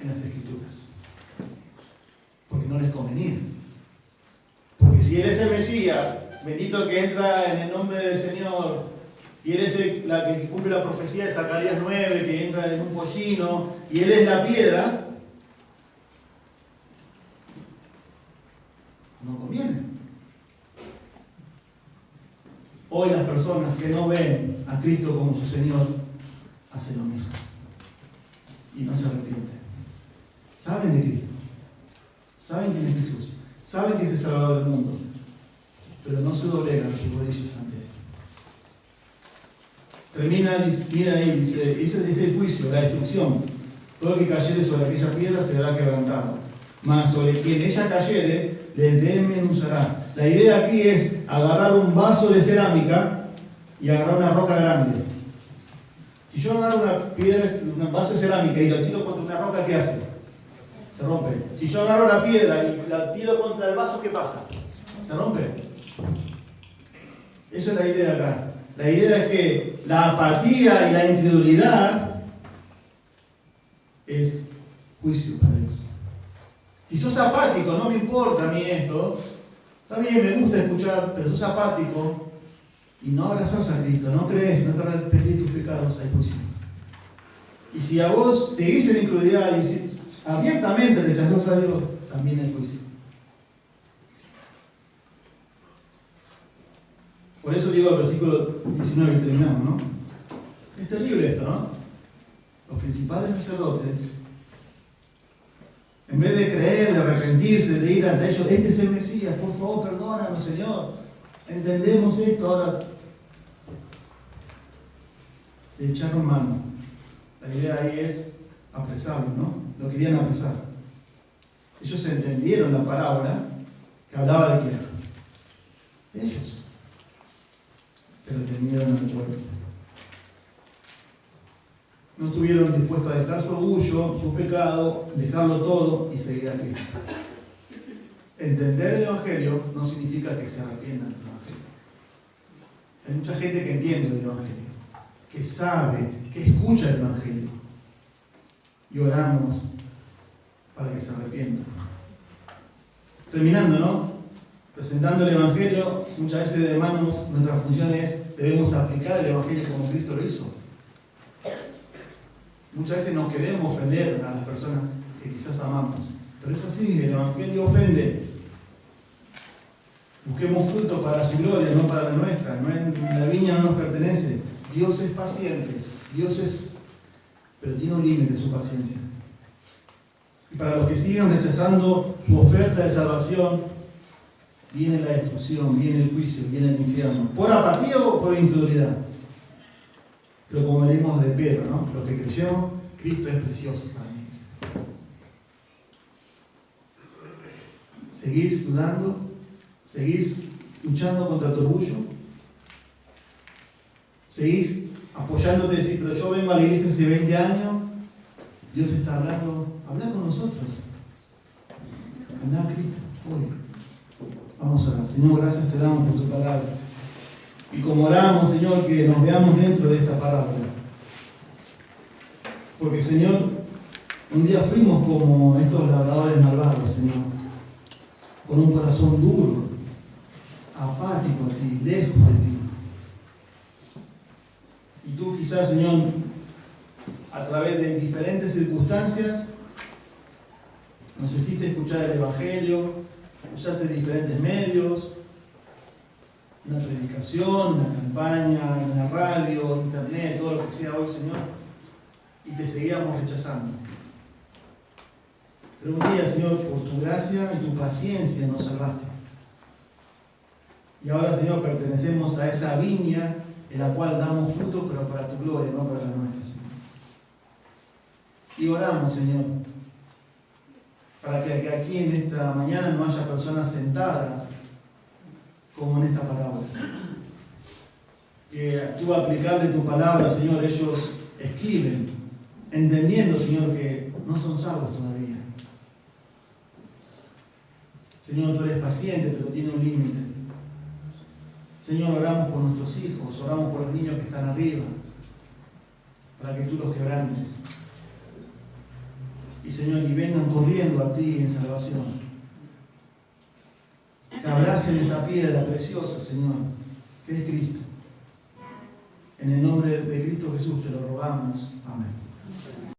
en las Escrituras. Porque no les convenía. Porque si Él es el Mesías, bendito que entra en el nombre del Señor, si Él es la que cumple la profecía de Zacarías 9, que entra en un pollino, y Él es la piedra, no conviene. Hoy las personas que no ven a Cristo como su Señor hacen lo mismo y no se arrepienten. Saben de Cristo, saben quién es Jesús, saben que es el Salvador del mundo, pero no se doblegan sus rodillas ante Él. Termina, mira ahí, dice, ese es el juicio, la destrucción. Todo el que cayere sobre aquella piedra será quebrantado, mas sobre quien ella cayere les desmenuzará. La idea aquí es agarrar un vaso de cerámica y agarrar una roca grande. Si yo agarro una piedra, un vaso de cerámica y lo tiro contra una roca, ¿qué hace? Se rompe. Si yo agarro la piedra y la tiro contra el vaso, ¿qué pasa? Se rompe. Esa es la idea acá. La idea es que la apatía y la incredulidad es juicio para Dios. Si sos apático, no me importa a mí esto, está bien, me gusta escuchar, pero sos apático y no abrazás a Cristo, no crees, no te arrepentís de tus pecados, hay juicio. Y si a vos seguís en incredulidad y si abiertamente rechazás a Dios, también hay juicio. Por eso digo el versículo 19 y terminamos, ¿no? Es terrible esto, ¿no? Los principales sacerdotes En vez de creer, de arrepentirse, de ir ante ellos, este es el Mesías, por favor, perdónanos, Señor. Entendemos esto, ahora le echaron mano. La idea ahí es apresarlo, ¿no? Lo querían apresar. Ellos entendieron la parábola que hablaba de quién. De ellos. Pero temieron al pueblo. No estuvieron dispuestos a dejar su orgullo, su pecado, dejarlo todo y seguir a Cristo. Entender el Evangelio no significa que se arrepientan del Evangelio. Hay mucha gente que entiende el Evangelio, que sabe, que escucha el Evangelio. Y oramos para que se arrepientan. Terminando, ¿no? Presentando el Evangelio, muchas veces, hermanos, nuestra función es, debemos aplicar el Evangelio como Cristo lo hizo. Muchas veces no queremos ofender a las personas que quizás amamos, pero es así, el Evangelio ofende. Busquemos fruto para su gloria, no para la nuestra. La viña no nos pertenece. Dios es paciente, pero tiene un límite su paciencia. Y para los que siguen rechazando su oferta de salvación, viene la destrucción, viene el juicio, viene el infierno. ¿Por apatía o por incredulidad? Pero como leímos de Pedro, ¿no? Los que creyeron, Cristo es precioso para mí. ¿Seguís dudando? ¿Seguís luchando contra tu orgullo? ¿Seguís apoyándote y decir, pero yo vengo a la iglesia hace 20 años? Dios te está hablando. Habla con nosotros. Andá a Cristo hoy. Vamos a orar. Señor, gracias te damos por tu palabra. Y como oramos, Señor, que nos veamos dentro de esta palabra. Porque, Señor, un día fuimos como estos labradores malvados, Señor, con un corazón duro, apático a ti, lejos de ti. Y tú quizás, Señor, a través de diferentes circunstancias, nos hiciste escuchar el Evangelio, usaste diferentes medios, una predicación, una campaña, en la radio, internet, todo lo que sea hoy, Señor, y te seguíamos rechazando. Pero un día, Señor, por tu gracia y tu paciencia nos salvaste. Y ahora, Señor, pertenecemos a esa viña en la cual damos fruto, pero para tu gloria, no para la nuestra, Señor. Y oramos, Señor, para que aquí en esta mañana no haya personas sentadas como en esta parábola. Que tú aplicarte tu palabra, Señor, ellos esquiven, entendiendo, Señor, que no son salvos todavía. Señor, tú eres paciente, pero tiene un límite. Señor, oramos por nuestros hijos, oramos por los niños que están arriba, para que tú los quebrantes. Y Señor, y vengan corriendo a ti en salvación. Que abracen esa piedra preciosa, Señor, que es Cristo. En el nombre de Cristo Jesús te lo rogamos. Amén.